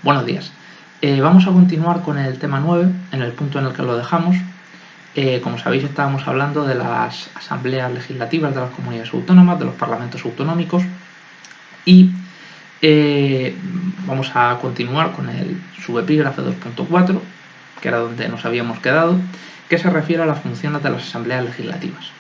Buenos días. Vamos a continuar con el tema 9, en el punto en el que lo dejamos. Como sabéis, estábamos hablando de las asambleas legislativas de las comunidades autónomas, de los parlamentos autonómicos, y vamos a continuar con el subepígrafe 2.4, que era donde nos habíamos quedado, que se refiere a las funciones de las asambleas legislativas.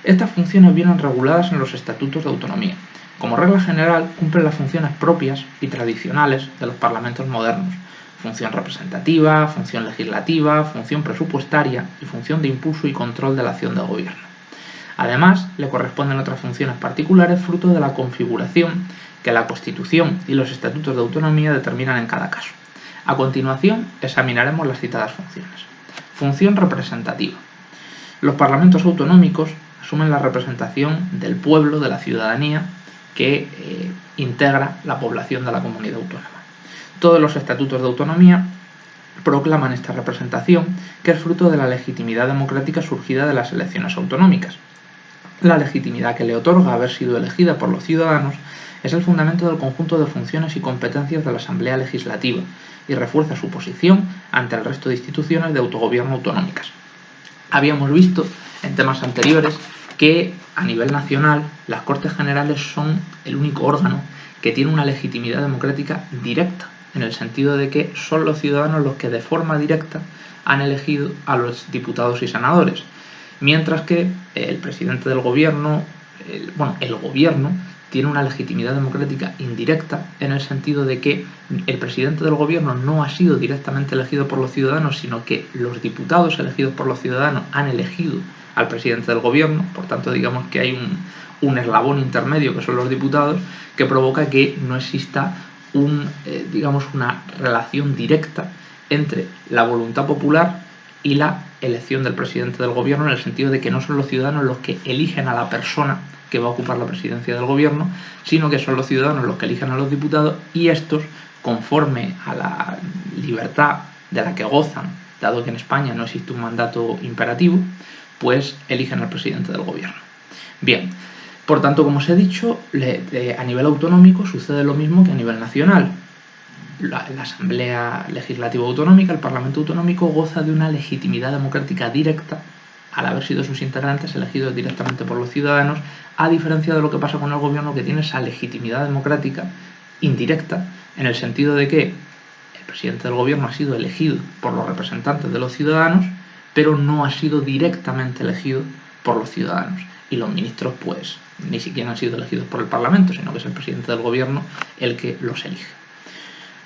Estas funciones vienen reguladas en los estatutos de autonomía. Como regla general, cumplen las funciones propias y tradicionales de los parlamentos modernos: función representativa, función legislativa, función presupuestaria y función de impulso y control de la acción del gobierno. Además, le corresponden otras funciones particulares fruto de la configuración que la Constitución y los estatutos de autonomía determinan en cada caso. A continuación, examinaremos las citadas funciones. Función representativa. Los parlamentos autonómicos asumen la representación del pueblo, de la ciudadanía, que integra la población de la comunidad autónoma. Todos los estatutos de autonomía proclaman esta representación, que es fruto de la legitimidad democrática surgida de las elecciones autonómicas. La legitimidad que le otorga haber sido elegida por los ciudadanos es el fundamento del conjunto de funciones y competencias de la Asamblea Legislativa y refuerza su posición ante el resto de instituciones de autogobierno autonómicas. Habíamos visto en temas anteriores que a nivel nacional las Cortes Generales son el único órgano que tiene una legitimidad democrática directa, en el sentido de que son los ciudadanos los que de forma directa han elegido a los diputados y senadores, mientras que el presidente del gobierno, el gobierno tiene una legitimidad democrática indirecta, en el sentido de que el presidente del gobierno no ha sido directamente elegido por los ciudadanos, sino que los diputados elegidos por los ciudadanos han elegido al presidente del gobierno. Por tanto, digamos que hay un eslabón intermedio, que son los diputados, que provoca que no exista una relación directa entre la voluntad popular y la elección del presidente del gobierno, en el sentido de que no son los ciudadanos los que eligen a la persona que va a ocupar la presidencia del gobierno, sino que son los ciudadanos los que eligen a los diputados, y estos, conforme a la libertad de la que gozan, dado que en España no existe un mandato imperativo, pues eligen al presidente del gobierno. Bien, por tanto, como os he dicho, a nivel autonómico sucede lo mismo que a nivel nacional. La Asamblea Legislativa Autonómica, el Parlamento Autonómico, goza de una legitimidad democrática directa al haber sido sus integrantes elegidos directamente por los ciudadanos, a diferencia de lo que pasa con el gobierno, que tiene esa legitimidad democrática indirecta, en el sentido de que el presidente del gobierno ha sido elegido por los representantes de los ciudadanos, pero no ha sido directamente elegido por los ciudadanos. Y los ministros, pues, ni siquiera han sido elegidos por el Parlamento, sino que es el presidente del gobierno el que los elige.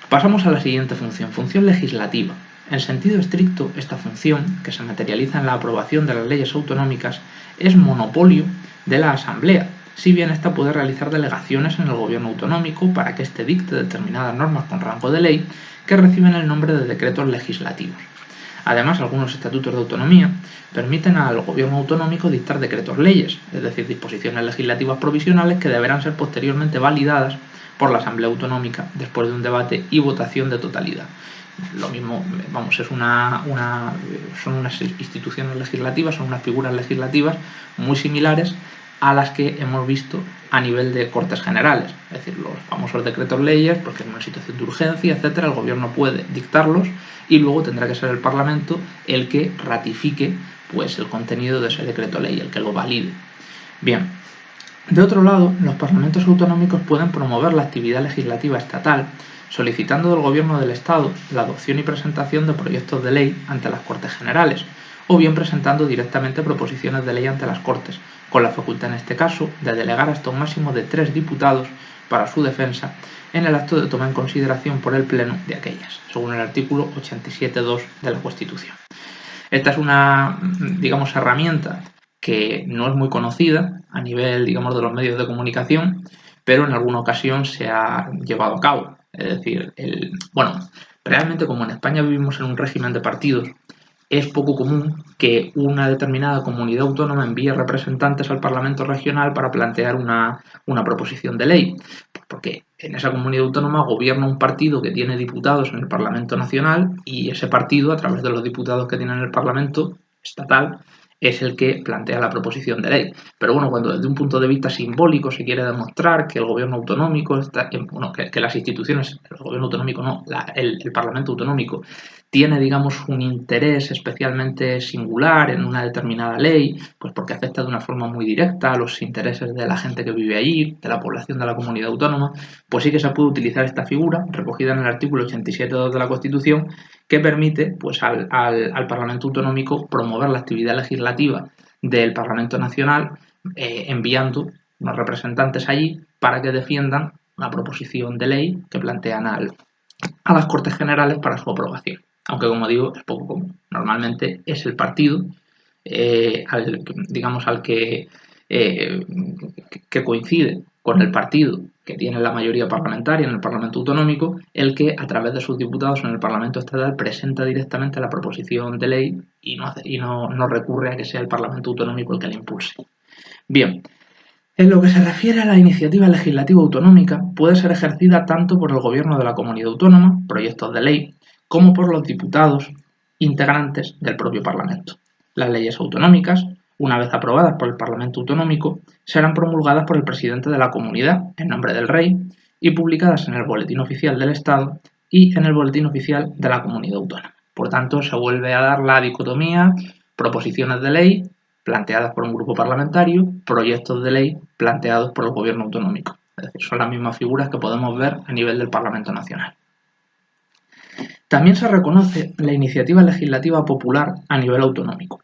Pasamos a la siguiente función, función legislativa. En sentido estricto, esta función, que se materializa en la aprobación de las leyes autonómicas, es monopolio de la Asamblea, si bien ésta puede realizar delegaciones en el gobierno autonómico para que éste dicte determinadas normas con rango de ley que reciben el nombre de decretos legislativos. Además, algunos estatutos de autonomía permiten al gobierno autonómico dictar decretos leyes, es decir, disposiciones legislativas provisionales que deberán ser posteriormente validadas por la Asamblea Autonómica después de un debate y votación de totalidad. Lo mismo, son unas instituciones legislativas, son unas figuras legislativas muy similares a las que hemos visto a nivel de Cortes Generales, es decir, los famosos decretos leyes, porque en una situación de urgencia, etcétera, el gobierno puede dictarlos y luego tendrá que ser el Parlamento el que ratifique, pues, el contenido de ese decreto ley, el que lo valide. Bien, de otro lado, los parlamentos autonómicos pueden promover la actividad legislativa estatal, solicitando del gobierno del Estado la adopción y presentación de proyectos de ley ante las Cortes Generales, o bien presentando directamente proposiciones de ley ante las Cortes, con la facultad en este caso de delegar hasta un máximo de 3 diputados para su defensa en el acto de toma en consideración por el Pleno de aquellas, según el artículo 87.2 de la Constitución. Esta es una, herramienta que no es muy conocida a nivel, de los medios de comunicación, pero en alguna ocasión se ha llevado a cabo. Es decir, realmente, como en España vivimos en un régimen de partidos, es poco común que una determinada comunidad autónoma envíe representantes al Parlamento regional para plantear una proposición de ley, porque en esa comunidad autónoma gobierna un partido que tiene diputados en el Parlamento nacional, y ese partido, a través de los diputados que tiene en el Parlamento estatal, es el que plantea la proposición de ley. Pero bueno, cuando desde un punto de vista simbólico se quiere demostrar que el gobierno autonómico, que las instituciones, el gobierno autonómico no, el Parlamento autonómico tiene, digamos, un interés especialmente singular en una determinada ley, pues porque afecta de una forma muy directa a los intereses de la gente que vive allí, de la población de la comunidad autónoma, pues sí que se puede utilizar esta figura, recogida en el artículo 87.2 de la Constitución, que permite pues, al Parlamento autonómico promover la actividad legislativa del Parlamento Nacional, enviando unos representantes allí para que defiendan una proposición de ley que plantean a las Cortes Generales para su aprobación. Aunque, como digo, es poco común. Normalmente es el partido al que coincide con el partido que tiene la mayoría parlamentaria en el Parlamento Autonómico, el que a través de sus diputados en el Parlamento Estatal presenta directamente la proposición de ley y no recurre a que sea el Parlamento Autonómico el que la impulse. Bien, en lo que se refiere a la iniciativa legislativa autonómica, puede ser ejercida tanto por el Gobierno de la Comunidad Autónoma, proyectos de ley, como por los diputados integrantes del propio Parlamento. Las leyes autonómicas, una vez aprobadas por el Parlamento Autonómico, serán promulgadas por el presidente de la comunidad, en nombre del Rey, y publicadas en el Boletín Oficial del Estado y en el Boletín Oficial de la Comunidad Autónoma. Por tanto, se vuelve a dar la dicotomía proposiciones de ley planteadas por un grupo parlamentario, proyectos de ley planteados por el gobierno autonómico. Es decir, son las mismas figuras que podemos ver a nivel del Parlamento Nacional. También se reconoce la iniciativa legislativa popular a nivel autonómico.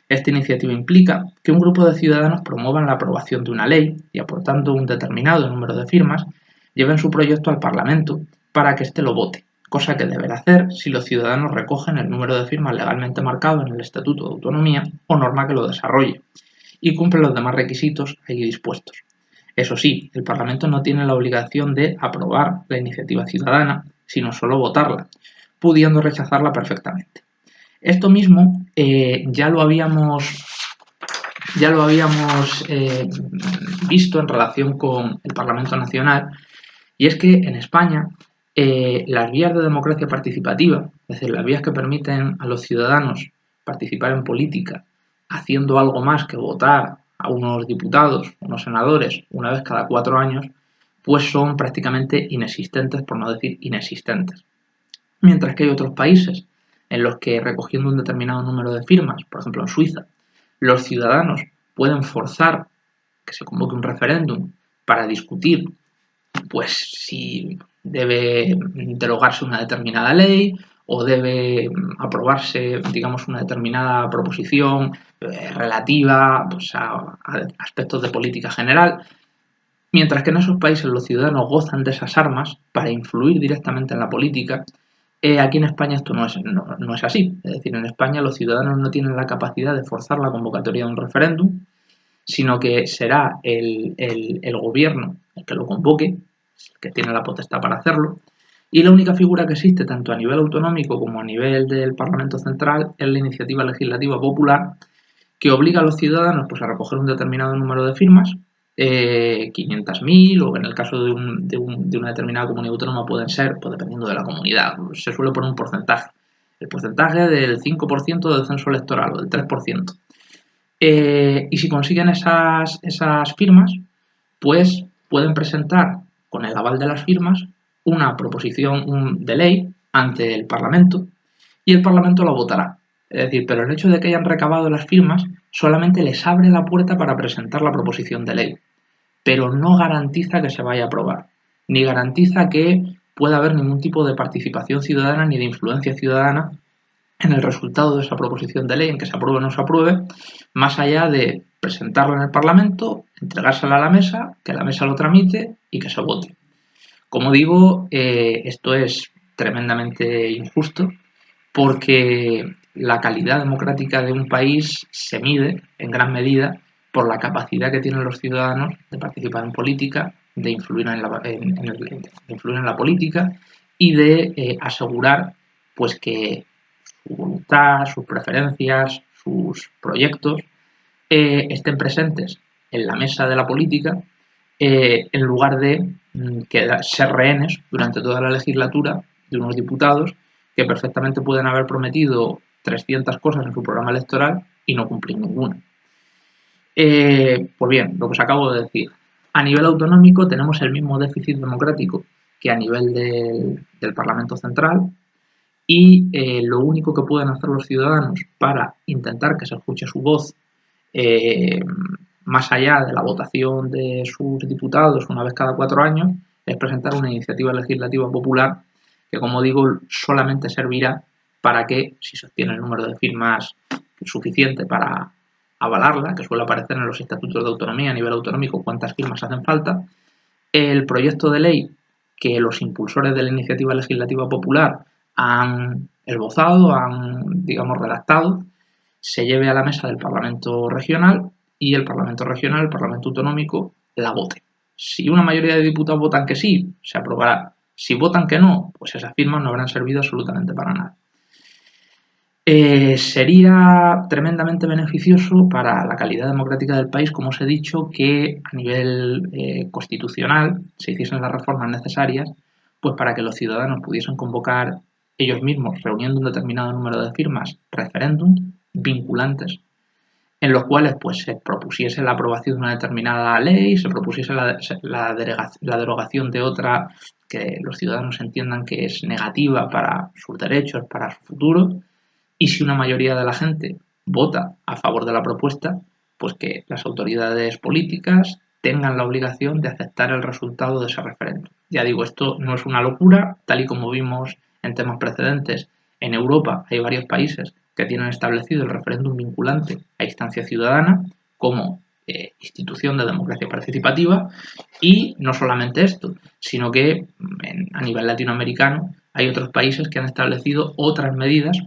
Esta iniciativa implica que un grupo de ciudadanos promuevan la aprobación de una ley y, aportando un determinado número de firmas, lleven su proyecto al Parlamento para que éste lo vote, cosa que deberá hacer si los ciudadanos recogen el número de firmas legalmente marcado en el Estatuto de Autonomía o norma que lo desarrolle, y cumplen los demás requisitos allí dispuestos. Eso sí, el Parlamento no tiene la obligación de aprobar la iniciativa ciudadana, sino solo votarla, pudiendo rechazarla perfectamente. Esto mismo ya lo habíamos visto en relación con el Parlamento Nacional, y es que en España las vías de democracia participativa, es decir, las vías que permiten a los ciudadanos participar en política haciendo algo más que votar a unos diputados, unos senadores, una vez cada 4 años, pues son prácticamente inexistentes, por no decir inexistentes. Mientras que hay otros países en los que, recogiendo un determinado número de firmas, por ejemplo en Suiza, los ciudadanos pueden forzar que se convoque un referéndum para discutir pues si debe derogarse una determinada ley o debe aprobarse, digamos, una determinada proposición relativa pues, a aspectos de política general, mientras que en esos países los ciudadanos gozan de esas armas para influir directamente en la política. Aquí en España esto no es así. Es decir, en España los ciudadanos no tienen la capacidad de forzar la convocatoria de un referéndum, sino que será el gobierno el que lo convoque, que tiene la potestad para hacerlo, y la única figura que existe tanto a nivel autonómico como a nivel del Parlamento Central es la iniciativa legislativa popular, que obliga a los ciudadanos pues, a recoger un determinado número de firmas, 500.000, o en el caso de una determinada comunidad autónoma pueden ser, pues dependiendo de la comunidad, se suele poner un porcentaje, el porcentaje del 5% del censo electoral o del 3%. Y si consiguen esas firmas, pues pueden presentar con el aval de las firmas una proposición de ley ante el Parlamento y el Parlamento la votará. Es decir, pero el hecho de que hayan recabado las firmas solamente les abre la puerta para presentar la proposición de ley, pero no garantiza que se vaya a aprobar, ni garantiza que pueda haber ningún tipo de participación ciudadana ni de influencia ciudadana en el resultado de esa proposición de ley, en que se apruebe o no se apruebe, más allá de presentarla en el Parlamento, entregársela a la mesa, que la mesa lo tramite y que se vote. Como digo, esto es tremendamente injusto porque la calidad democrática de un país se mide en gran medida por la capacidad que tienen los ciudadanos de participar en política, de influir en la política y de asegurar pues que su voluntad, sus preferencias, sus proyectos estén presentes en la mesa de la política en lugar de ser rehenes durante toda la legislatura de unos diputados que perfectamente pueden haber prometido 300 cosas en su programa electoral y no cumplir ninguna. Pues bien, lo que os acabo de decir. A nivel autonómico tenemos el mismo déficit democrático que a nivel del Parlamento Central y lo único que pueden hacer los ciudadanos para intentar que se escuche su voz más allá de la votación de sus diputados una vez cada 4 años es presentar una iniciativa legislativa popular que, como digo, solamente servirá para que, si se obtiene el número de firmas suficiente para avalarla, que suele aparecer en los estatutos de autonomía a nivel autonómico cuántas firmas hacen falta, el proyecto de ley que los impulsores de la iniciativa legislativa popular han esbozado, han, digamos, redactado, se lleve a la mesa del Parlamento regional y el Parlamento regional, el Parlamento autonómico, la vote. Si una mayoría de diputados votan que sí, se aprobará. Si votan que no, pues esas firmas no habrán servido absolutamente para nada. Sería tremendamente beneficioso para la calidad democrática del país, como os he dicho, que a nivel constitucional se hiciesen las reformas necesarias, pues para que los ciudadanos pudiesen convocar ellos mismos, reuniendo un determinado número de firmas, referéndum vinculantes, en los cuales pues se propusiese la aprobación de una determinada ley, se propusiese la derogación de otra que los ciudadanos entiendan que es negativa para sus derechos, para su futuro. Y si una mayoría de la gente vota a favor de la propuesta, pues que las autoridades políticas tengan la obligación de aceptar el resultado de ese referéndum. Ya digo, esto no es una locura, tal y como vimos en temas precedentes. En Europa hay varios países que tienen establecido el referéndum vinculante a instancia ciudadana como institución de democracia participativa, y no solamente esto, sino que a nivel latinoamericano hay otros países que han establecido otras medidas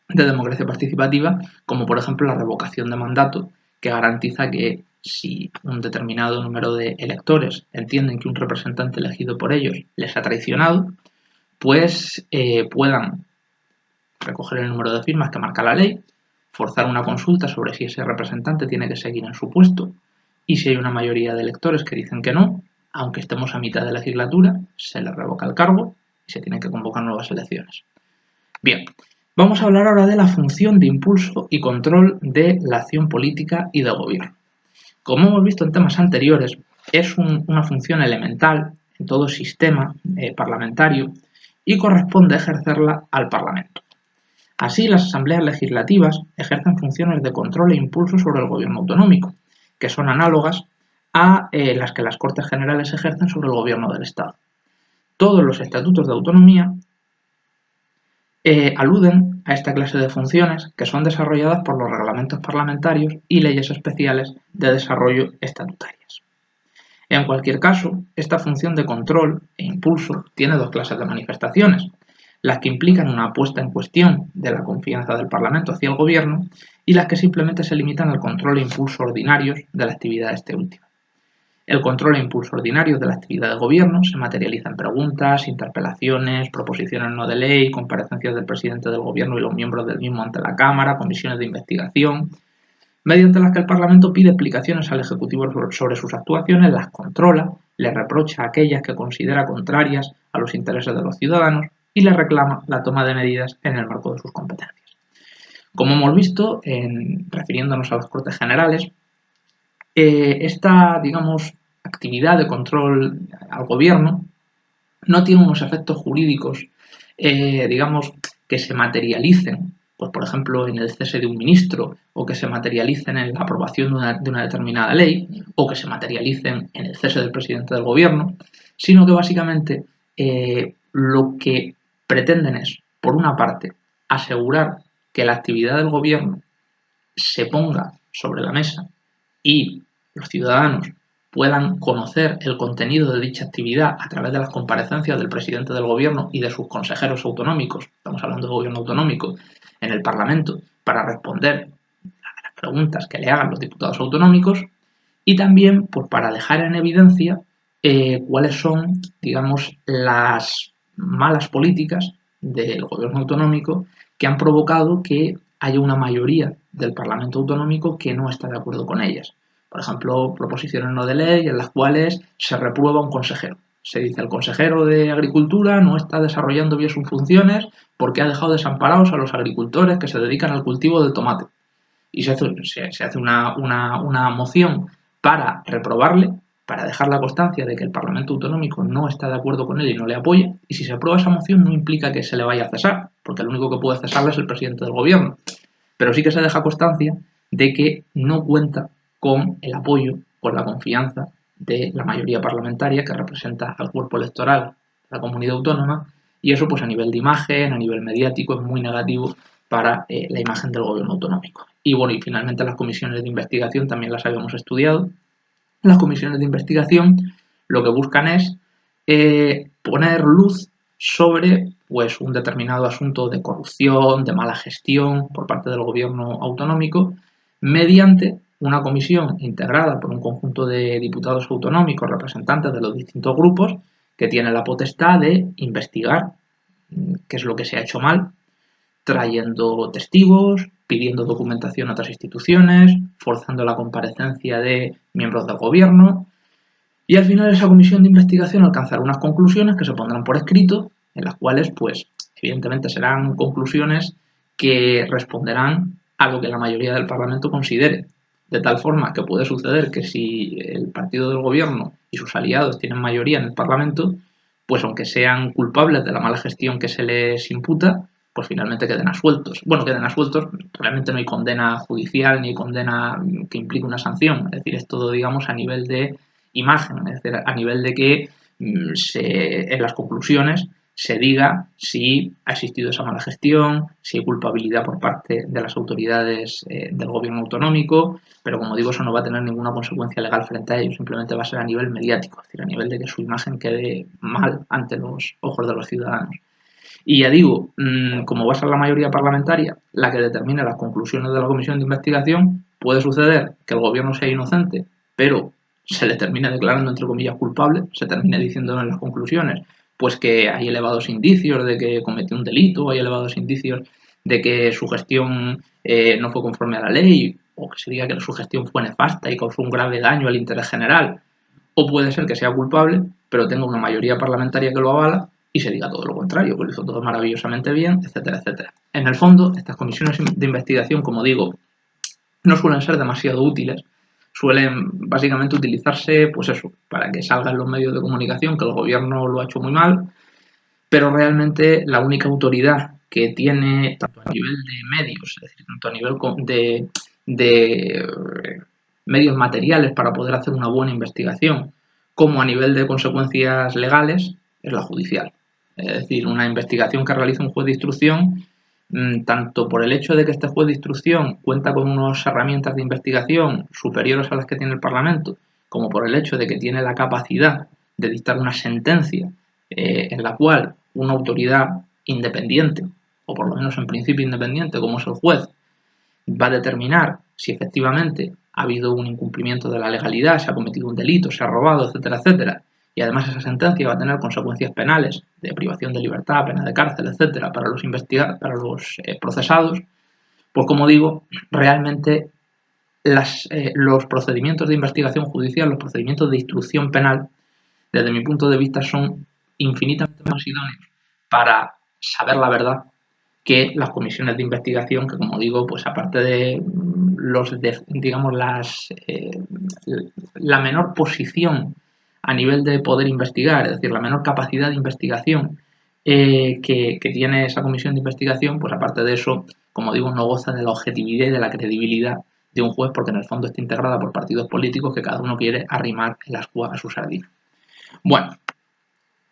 de democracia participativa, como por ejemplo la revocación de mandato, que garantiza que si un determinado número de electores entienden que un representante elegido por ellos les ha traicionado, pues puedan recoger el número de firmas que marca la ley, forzar una consulta sobre si ese representante tiene que seguir en su puesto, y si hay una mayoría de electores que dicen que no, aunque estemos a mitad de legislatura, se le revoca el cargo y se tienen que convocar nuevas elecciones. Bien, vamos a hablar ahora de la función de impulso y control de la acción política y de gobierno. Como hemos visto en temas anteriores, es una función elemental en todo sistema parlamentario y corresponde ejercerla al Parlamento. Así, las asambleas legislativas ejercen funciones de control e impulso sobre el gobierno autonómico, que son análogas a las que las Cortes Generales ejercen sobre el gobierno del Estado. Todos los estatutos de autonomía aluden a esta clase de funciones que son desarrolladas por los reglamentos parlamentarios y leyes especiales de desarrollo estatutarias. En cualquier caso, esta función de control e impulso tiene dos clases de manifestaciones: las que implican una puesta en cuestión de la confianza del Parlamento hacia el Gobierno y las que simplemente se limitan al control e impulso ordinarios de la actividad de este último. El control e impulso ordinario de la actividad de gobierno se materializa en preguntas, interpelaciones, proposiciones no de ley, comparecencias del presidente del gobierno y los miembros del mismo ante la Cámara, comisiones de investigación, mediante las que el Parlamento pide explicaciones al Ejecutivo sobre sus actuaciones, las controla, le reprocha aquellas que considera contrarias a los intereses de los ciudadanos y le reclama la toma de medidas en el marco de sus competencias. Como hemos visto, refiriéndonos a las Cortes Generales, esta, digamos, actividad de control al gobierno no tiene unos efectos jurídicos, digamos, que se materialicen, pues por ejemplo, en el cese de un ministro, o que se materialicen en la aprobación de una determinada ley, o que se materialicen en el cese del presidente del gobierno, sino que básicamente lo que pretenden es, por una parte, asegurar que la actividad del gobierno se ponga sobre la mesa y los ciudadanos puedan conocer el contenido de dicha actividad a través de las comparecencias del presidente del gobierno y de sus consejeros autonómicos, estamos hablando de gobierno autonómico, en el Parlamento, para responder a las preguntas que le hagan los diputados autonómicos, y también pues, para dejar en evidencia cuáles son, digamos, las malas políticas del gobierno autonómico que han provocado que haya una mayoría del Parlamento autonómico que no está de acuerdo con ellas. Por ejemplo, proposiciones no de ley en las cuales se reprueba un consejero. Se dice el consejero de Agricultura no está desarrollando bien sus funciones porque ha dejado desamparados a los agricultores que se dedican al cultivo del tomate. y se hace una moción para reprobarle, para dejar la constancia de que el Parlamento Autonómico no está de acuerdo con él y no le apoya, y si se aprueba esa moción no implica que se le vaya a cesar, porque el único que puede cesarle es el presidente del gobierno, pero sí que se deja constancia de que no cuenta con el apoyo, con la confianza de la mayoría parlamentaria que representa al cuerpo electoral de la comunidad autónoma, y eso pues a nivel de imagen, a nivel mediático es muy negativo para la imagen del gobierno autonómico. Y bueno, y finalmente las comisiones de investigación también las habíamos estudiado. Las comisiones de investigación lo que buscan es poner luz sobre pues, un determinado asunto de corrupción, de mala gestión por parte del gobierno autonómico, mediante una comisión integrada por un conjunto de diputados autonómicos, representantes de los distintos grupos, que tienen la potestad de investigar qué es lo que se ha hecho mal, trayendo testigos, pidiendo documentación a otras instituciones, forzando la comparecencia de miembros del gobierno, y al final esa comisión de investigación alcanzará unas conclusiones que se pondrán por escrito, en las cuales, pues, evidentemente serán conclusiones que responderán a lo que la mayoría del Parlamento considere. De tal forma que puede suceder que si el partido del gobierno y sus aliados tienen mayoría en el Parlamento, pues aunque sean culpables de la mala gestión que se les imputa, pues finalmente queden absueltos. Bueno, queden absueltos, realmente no hay condena judicial ni condena que implique una sanción, es decir, es todo, digamos, a nivel de imagen, es decir, a nivel de que en las conclusiones se diga si ha existido esa mala gestión, si hay culpabilidad por parte de las autoridades del gobierno autonómico, pero como digo, eso no va a tener ninguna consecuencia legal frente a ellos, simplemente va a ser a nivel mediático, es decir, a nivel de que su imagen quede mal ante los ojos de los ciudadanos. Y ya digo, como va a ser la mayoría parlamentaria la que determine las conclusiones de la comisión de investigación, puede suceder que el gobierno sea inocente, pero se le termine declarando, entre comillas, culpable, se termine diciendo en las conclusiones, pues que hay elevados indicios de que cometió un delito, hay elevados indicios de que su gestión no fue conforme a la ley, o que se diga que su gestión fue nefasta y causó un grave daño al interés general. O puede ser que sea culpable, pero tenga una mayoría parlamentaria que lo avala y se diga todo lo contrario, que lo hizo todo maravillosamente bien, etcétera, etcétera. En el fondo, estas comisiones de investigación, como digo, no suelen ser demasiado útiles, suelen básicamente utilizarse, pues eso, para que salgan los medios de comunicación que el gobierno lo ha hecho muy mal, pero realmente la única autoridad que tiene, tanto a nivel de medios, es decir, tanto a nivel de medios materiales para poder hacer una buena investigación, como a nivel de consecuencias legales, es la judicial. Es decir, una investigación que realiza un juez de instrucción, tanto por el hecho de que este juez de instrucción cuenta con unas herramientas de investigación superiores a las que tiene el Parlamento, como por el hecho de que tiene la capacidad de dictar una sentencia en la cual una autoridad independiente, o por lo menos en principio independiente, como es el juez, va a determinar si efectivamente ha habido un incumplimiento de la legalidad, se ha cometido un delito, se ha robado, etcétera, etcétera. Y además esa sentencia va a tener consecuencias penales de privación de libertad, pena de cárcel, etcétera, para los procesados. Pues como digo, realmente los procedimientos de investigación judicial, los procedimientos de instrucción penal, desde mi punto de vista, son infinitamente más idóneos para saber la verdad que las comisiones de investigación, que como digo, pues aparte de digamos, la menor posición a nivel de poder investigar, es decir, la menor capacidad de investigación que tiene esa comisión de investigación, pues aparte de eso, como digo, no goza de la objetividad y de la credibilidad de un juez, porque en el fondo está integrada por partidos políticos que cada uno quiere arrimar el ascua a su sardina. Bueno,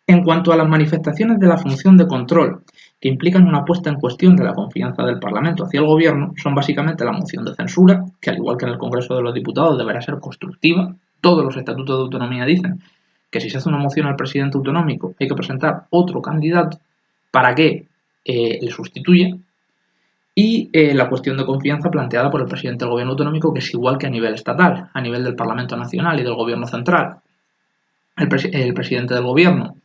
en cuanto a las manifestaciones de la función de control que implican una puesta en cuestión de la confianza del Parlamento hacia el Gobierno, son básicamente la moción de censura, que al igual que en el Congreso de los Diputados deberá ser constructiva. Todos los estatutos de autonomía dicen que si se hace una moción al presidente autonómico hay que presentar otro candidato para que le sustituya. Y la cuestión de confianza planteada por el presidente del Gobierno autonómico, que es igual que a nivel estatal, a nivel del Parlamento Nacional y del Gobierno central. El presidente del Gobierno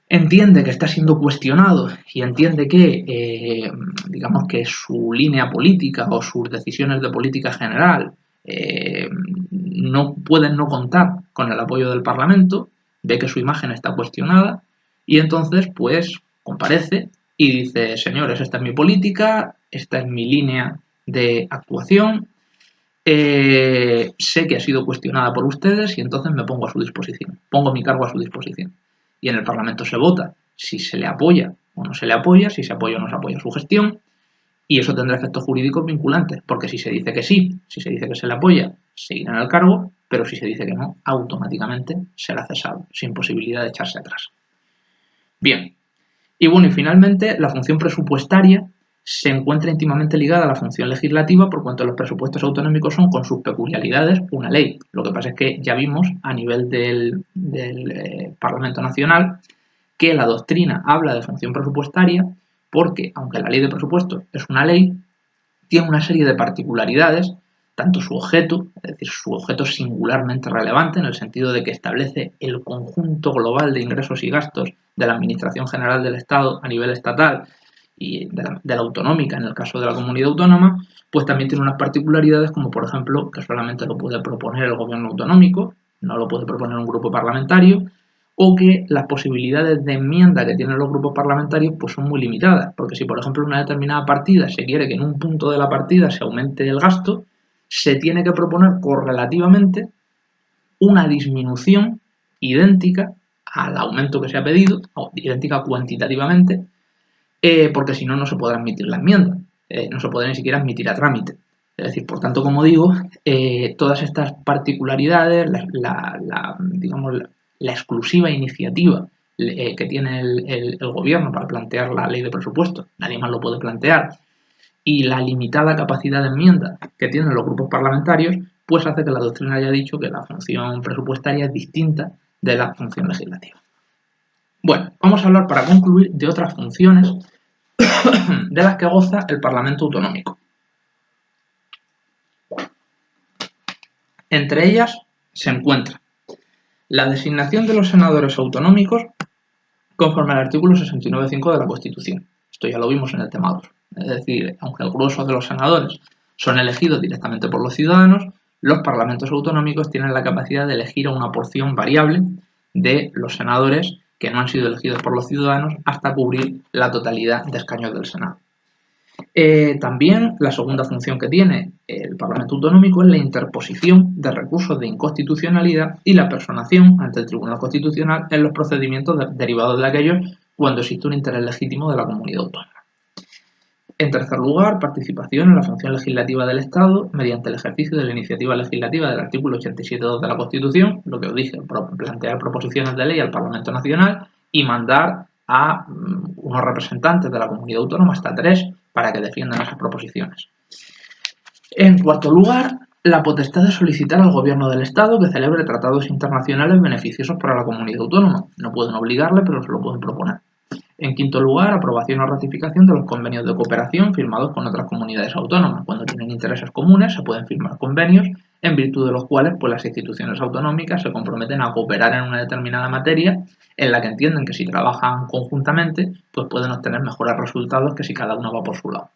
entiende que está siendo cuestionado y entiende que, digamos que su línea política o sus decisiones de política general no pueden no contar con el apoyo del Parlamento, ve que su imagen está cuestionada y entonces pues comparece y dice, señores, esta es mi política, esta es mi línea de actuación. Sé que ha sido cuestionada por ustedes y entonces me pongo a su disposición, pongo mi cargo a su disposición. Y en el Parlamento se vota si se le apoya o no se le apoya, si se apoya o no se apoya su gestión, y eso tendrá efectos jurídicos vinculantes, porque si se dice que sí, si se dice que se le apoya, seguirá en el cargo, pero si se dice que no, automáticamente será cesado, sin posibilidad de echarse atrás. Bien, y bueno, y finalmente la función presupuestaria se encuentra íntimamente ligada a la función legislativa por cuanto los presupuestos autonómicos son, con sus peculiaridades, una ley. Lo que pasa es que ya vimos a nivel del Parlamento Nacional que la doctrina habla de función presupuestaria porque, aunque la ley de presupuestos es una ley, tiene una serie de particularidades, tanto su objeto, es decir, su objeto es singularmente relevante en el sentido de que establece el conjunto global de ingresos y gastos de la Administración General del Estado a nivel estatal y de la autonómica en el caso de la comunidad autónoma, pues también tiene unas particularidades como, por ejemplo, que solamente lo puede proponer el gobierno autonómico, no lo puede proponer un grupo parlamentario, o que las posibilidades de enmienda que tienen los grupos parlamentarios pues son muy limitadas, porque si por ejemplo en una determinada partida se quiere que en un punto de la partida se aumente el gasto, se tiene que proponer correlativamente una disminución idéntica al aumento que se ha pedido, o idéntica cuantitativamente, porque si no, no se podrá admitir la enmienda, no se podrá ni siquiera admitir a trámite. Es decir, por tanto, como digo, todas estas particularidades, digamos, la exclusiva iniciativa que tiene el gobierno para plantear la ley de presupuestos, nadie más lo puede plantear, y la limitada capacidad de enmienda que tienen los grupos parlamentarios, pues hace que la doctrina haya dicho que la función presupuestaria es distinta de la función legislativa. Bueno, vamos a hablar para concluir de otras funciones de las que goza el Parlamento Autonómico. Entre ellas se encuentra la designación de los senadores autonómicos conforme al artículo 69.5 de la Constitución. Esto ya lo vimos en el tema 2. Es decir, aunque el grueso de los senadores son elegidos directamente por los ciudadanos, los parlamentos autonómicos tienen la capacidad de elegir a una porción variable de los senadores que no han sido elegidos por los ciudadanos hasta cubrir la totalidad de escaños del Senado. También la segunda función que tiene el Parlamento Autonómico es la interposición de recursos de inconstitucionalidad y la personación ante el Tribunal Constitucional en los procedimientos derivados de aquellos cuando existe un interés legítimo de la comunidad autónoma. En tercer lugar, participación en la función legislativa del Estado mediante el ejercicio de la iniciativa legislativa del artículo 87.2 de la Constitución, lo que os dije, plantear proposiciones de ley al Parlamento Nacional y mandar a unos representantes de la comunidad autónoma, hasta 3, para que defiendan esas proposiciones. En cuarto lugar, la potestad de solicitar al Gobierno del Estado que celebre tratados internacionales beneficiosos para la comunidad autónoma. No pueden obligarle, pero se lo pueden proponer. En quinto lugar, aprobación o ratificación de los convenios de cooperación firmados con otras comunidades autónomas. Cuando tienen intereses comunes se pueden firmar convenios en virtud de los cuales pues, las instituciones autonómicas se comprometen a cooperar en una determinada materia en la que entienden que si trabajan conjuntamente pues pueden obtener mejores resultados que si cada uno va por su lado.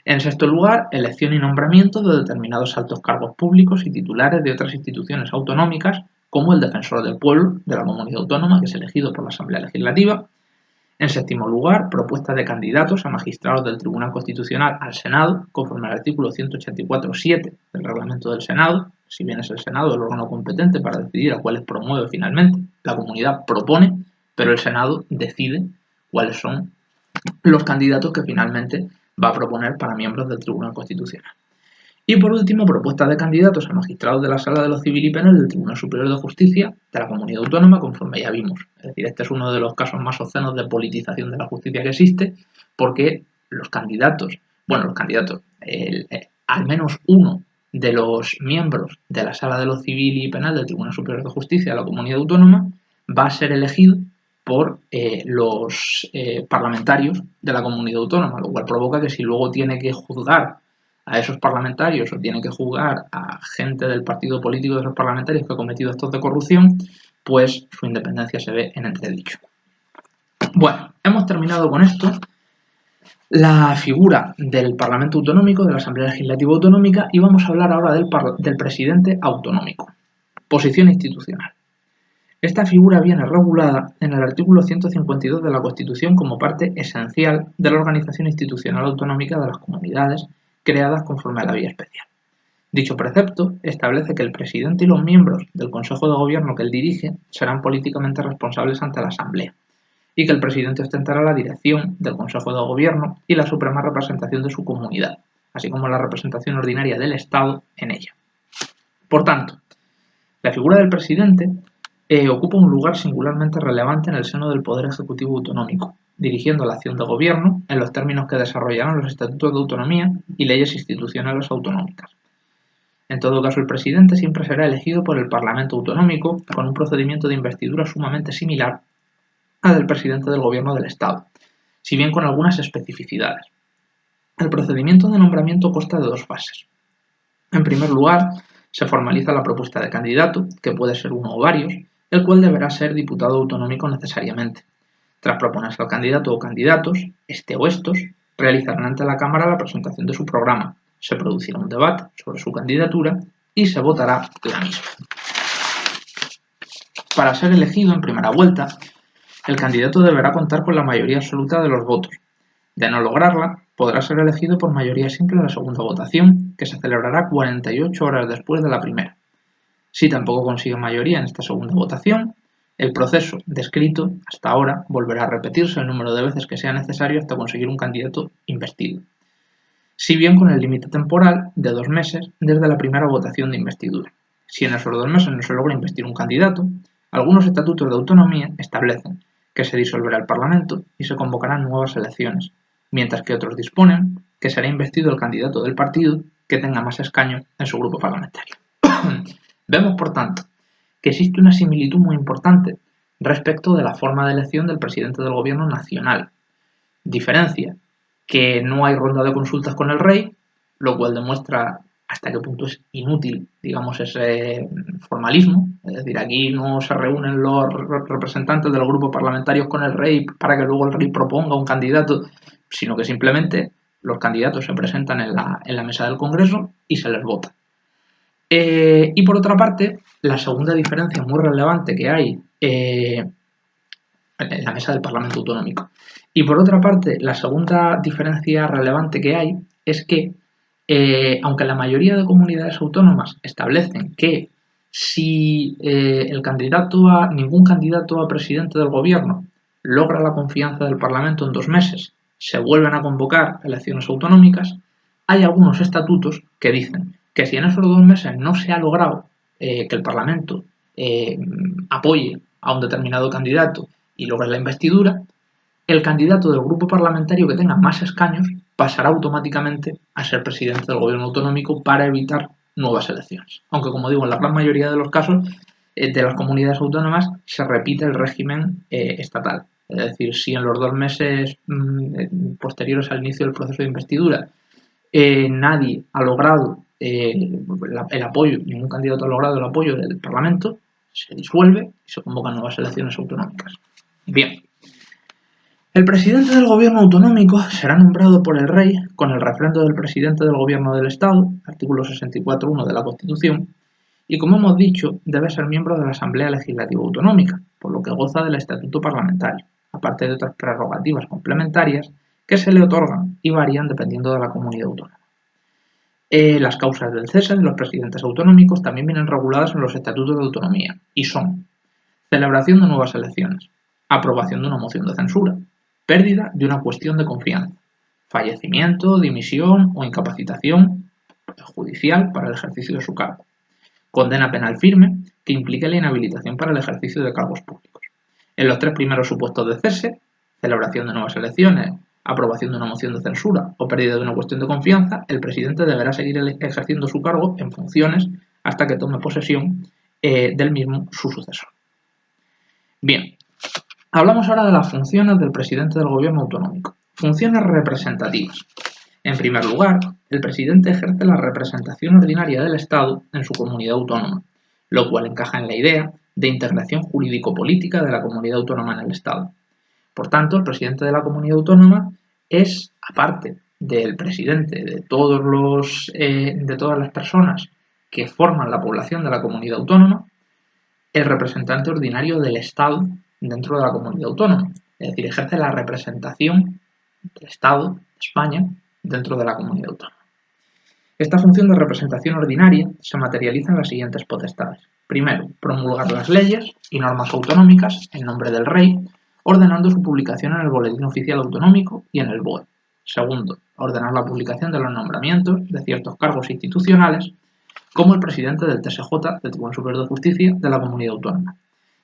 En sexto lugar, elección y nombramiento de determinados altos cargos públicos y titulares de otras instituciones autonómicas como el defensor del pueblo de la comunidad autónoma que es elegido por la Asamblea Legislativa. En séptimo lugar, propuesta de candidatos a magistrados del Tribunal Constitucional al Senado, conforme al artículo 184.7 del reglamento del Senado. Si bien es el Senado el órgano competente para decidir a cuáles promueve finalmente, la comunidad propone, pero el Senado decide cuáles son los candidatos que finalmente va a proponer para miembros del Tribunal Constitucional. Y por último, propuesta de candidatos a magistrados de la Sala de lo Civil y Penal del Tribunal Superior de Justicia de la Comunidad Autónoma, conforme ya vimos. Es decir, este es uno de los casos más obscenos de politización de la justicia que existe, porque al menos uno de los miembros de la Sala de lo Civil y Penal del Tribunal Superior de Justicia de la Comunidad Autónoma va a ser elegido por los parlamentarios de la Comunidad Autónoma, lo cual provoca que si luego tiene que juzgar a esos parlamentarios o tiene que juzgar a gente del partido político de esos parlamentarios que ha cometido actos de corrupción, pues su independencia se ve en entredicho. Bueno, hemos terminado con esto. La figura del Parlamento Autonómico, de la Asamblea Legislativa Autonómica, y vamos a hablar ahora del presidente autonómico. Posición institucional. Esta figura viene regulada en el artículo 152 de la Constitución como parte esencial de la organización institucional autonómica de las comunidades creadas conforme a la vía especial. Dicho precepto establece que el presidente y los miembros del Consejo de Gobierno que él dirige serán políticamente responsables ante la Asamblea y que el presidente ostentará la dirección del Consejo de Gobierno y la suprema representación de su comunidad, así como la representación ordinaria del Estado en ella. Por tanto, la figura del presidente ocupa un lugar singularmente relevante en el seno del Poder Ejecutivo Autonómico, dirigiendo la acción de gobierno en los términos que desarrollarán los estatutos de autonomía y leyes institucionales autonómicas. En todo caso, el presidente siempre será elegido por el Parlamento Autonómico con un procedimiento de investidura sumamente similar al del presidente del Gobierno del Estado, si bien con algunas especificidades. El procedimiento de nombramiento consta de dos fases. En primer lugar, se formaliza la propuesta de candidato, que puede ser uno o varios, el cual deberá ser diputado autonómico necesariamente. Tras proponerse al candidato o candidatos, este o estos realizarán ante la Cámara la presentación de su programa, se producirá un debate sobre su candidatura y se votará la misma. Para ser elegido en primera vuelta, el candidato deberá contar con la mayoría absoluta de los votos. De no lograrla, podrá ser elegido por mayoría simple en la segunda votación, que se celebrará 48 horas después de la primera. Si tampoco consigue mayoría en esta segunda votación, el proceso descrito hasta ahora volverá a repetirse el número de veces que sea necesario hasta conseguir un candidato investido, si bien con el límite temporal de 2 meses desde la primera votación de investidura. Si en esos 2 meses no se logra investir un candidato, algunos estatutos de autonomía establecen que se disolverá el Parlamento y se convocarán nuevas elecciones, mientras que otros disponen que será investido el candidato del partido que tenga más escaños en su grupo parlamentario. Vemos, por tanto, que existe una similitud muy importante respecto de la forma de elección del presidente del gobierno nacional. Diferencia que no hay ronda de consultas con el rey, lo cual demuestra hasta qué punto es inútil, digamos, ese formalismo. Es decir, aquí no se reúnen los representantes de los grupos parlamentarios con el rey para que luego el rey proponga un candidato, sino que simplemente los candidatos se presentan en la mesa del Congreso y se les vota. Y por otra parte, la segunda diferencia muy relevante que hay en la mesa del Parlamento Autonómico. Y por otra parte, la segunda diferencia relevante que hay es que, aunque la mayoría de comunidades autónomas establecen que si ningún candidato a presidente del gobierno logra la confianza del Parlamento en 2 meses, se vuelven a convocar elecciones autonómicas, hay algunos estatutos que dicen que si en esos 2 meses no se ha logrado que el Parlamento apoye a un determinado candidato y logre la investidura, el candidato del grupo parlamentario que tenga más escaños pasará automáticamente a ser presidente del gobierno autonómico para evitar nuevas elecciones. Aunque, como digo, en la gran mayoría de los casos de las comunidades autónomas se repite el régimen estatal. Es decir, si en los 2 meses posteriores al inicio del proceso de investidura nadie ha logrado el apoyo, ningún candidato ha logrado el apoyo del Parlamento, se disuelve y se convocan nuevas elecciones autonómicas. Bien. El presidente del gobierno autonómico será nombrado por el rey con el refrendo del presidente del gobierno del Estado, artículo 64.1 de la Constitución, y como hemos dicho, debe ser miembro de la Asamblea Legislativa Autonómica, por lo que goza del estatuto parlamentario, aparte de otras prerrogativas complementarias que se le otorgan y varían dependiendo de la comunidad autónoma. Las causas del cese de los presidentes autonómicos también vienen reguladas en los estatutos de autonomía y son celebración de nuevas elecciones, aprobación de una moción de censura, pérdida de una cuestión de confianza, fallecimiento, dimisión o incapacitación judicial para el ejercicio de su cargo, condena penal firme que implique la inhabilitación para el ejercicio de cargos públicos. En los 3 primeros supuestos de cese, celebración de nuevas elecciones, aprobación de una moción de censura o pérdida de una cuestión de confianza, el presidente deberá seguir ejerciendo su cargo en funciones hasta que tome posesión del mismo su sucesor. Bien, hablamos ahora de las funciones del presidente del gobierno autonómico. Funciones representativas. En primer lugar, el presidente ejerce la representación ordinaria del Estado en su comunidad autónoma, lo cual encaja en la idea de integración jurídico-política de la comunidad autónoma en el Estado. Por tanto, el presidente de la comunidad autónoma es, aparte del presidente de todas las personas que forman la población de la comunidad autónoma, el representante ordinario del Estado dentro de la comunidad autónoma. Es decir, ejerce la representación del Estado de España dentro de la comunidad autónoma. Esta función de representación ordinaria se materializa en las siguientes potestades. Primero, promulgar las leyes y normas autonómicas en nombre del Rey, ordenando su publicación en el Boletín Oficial Autonómico y en el BOE. Segundo, ordenar la publicación de los nombramientos de ciertos cargos institucionales, como el presidente del TSJ, del Tribunal Superior de Justicia, de la Comunidad Autónoma.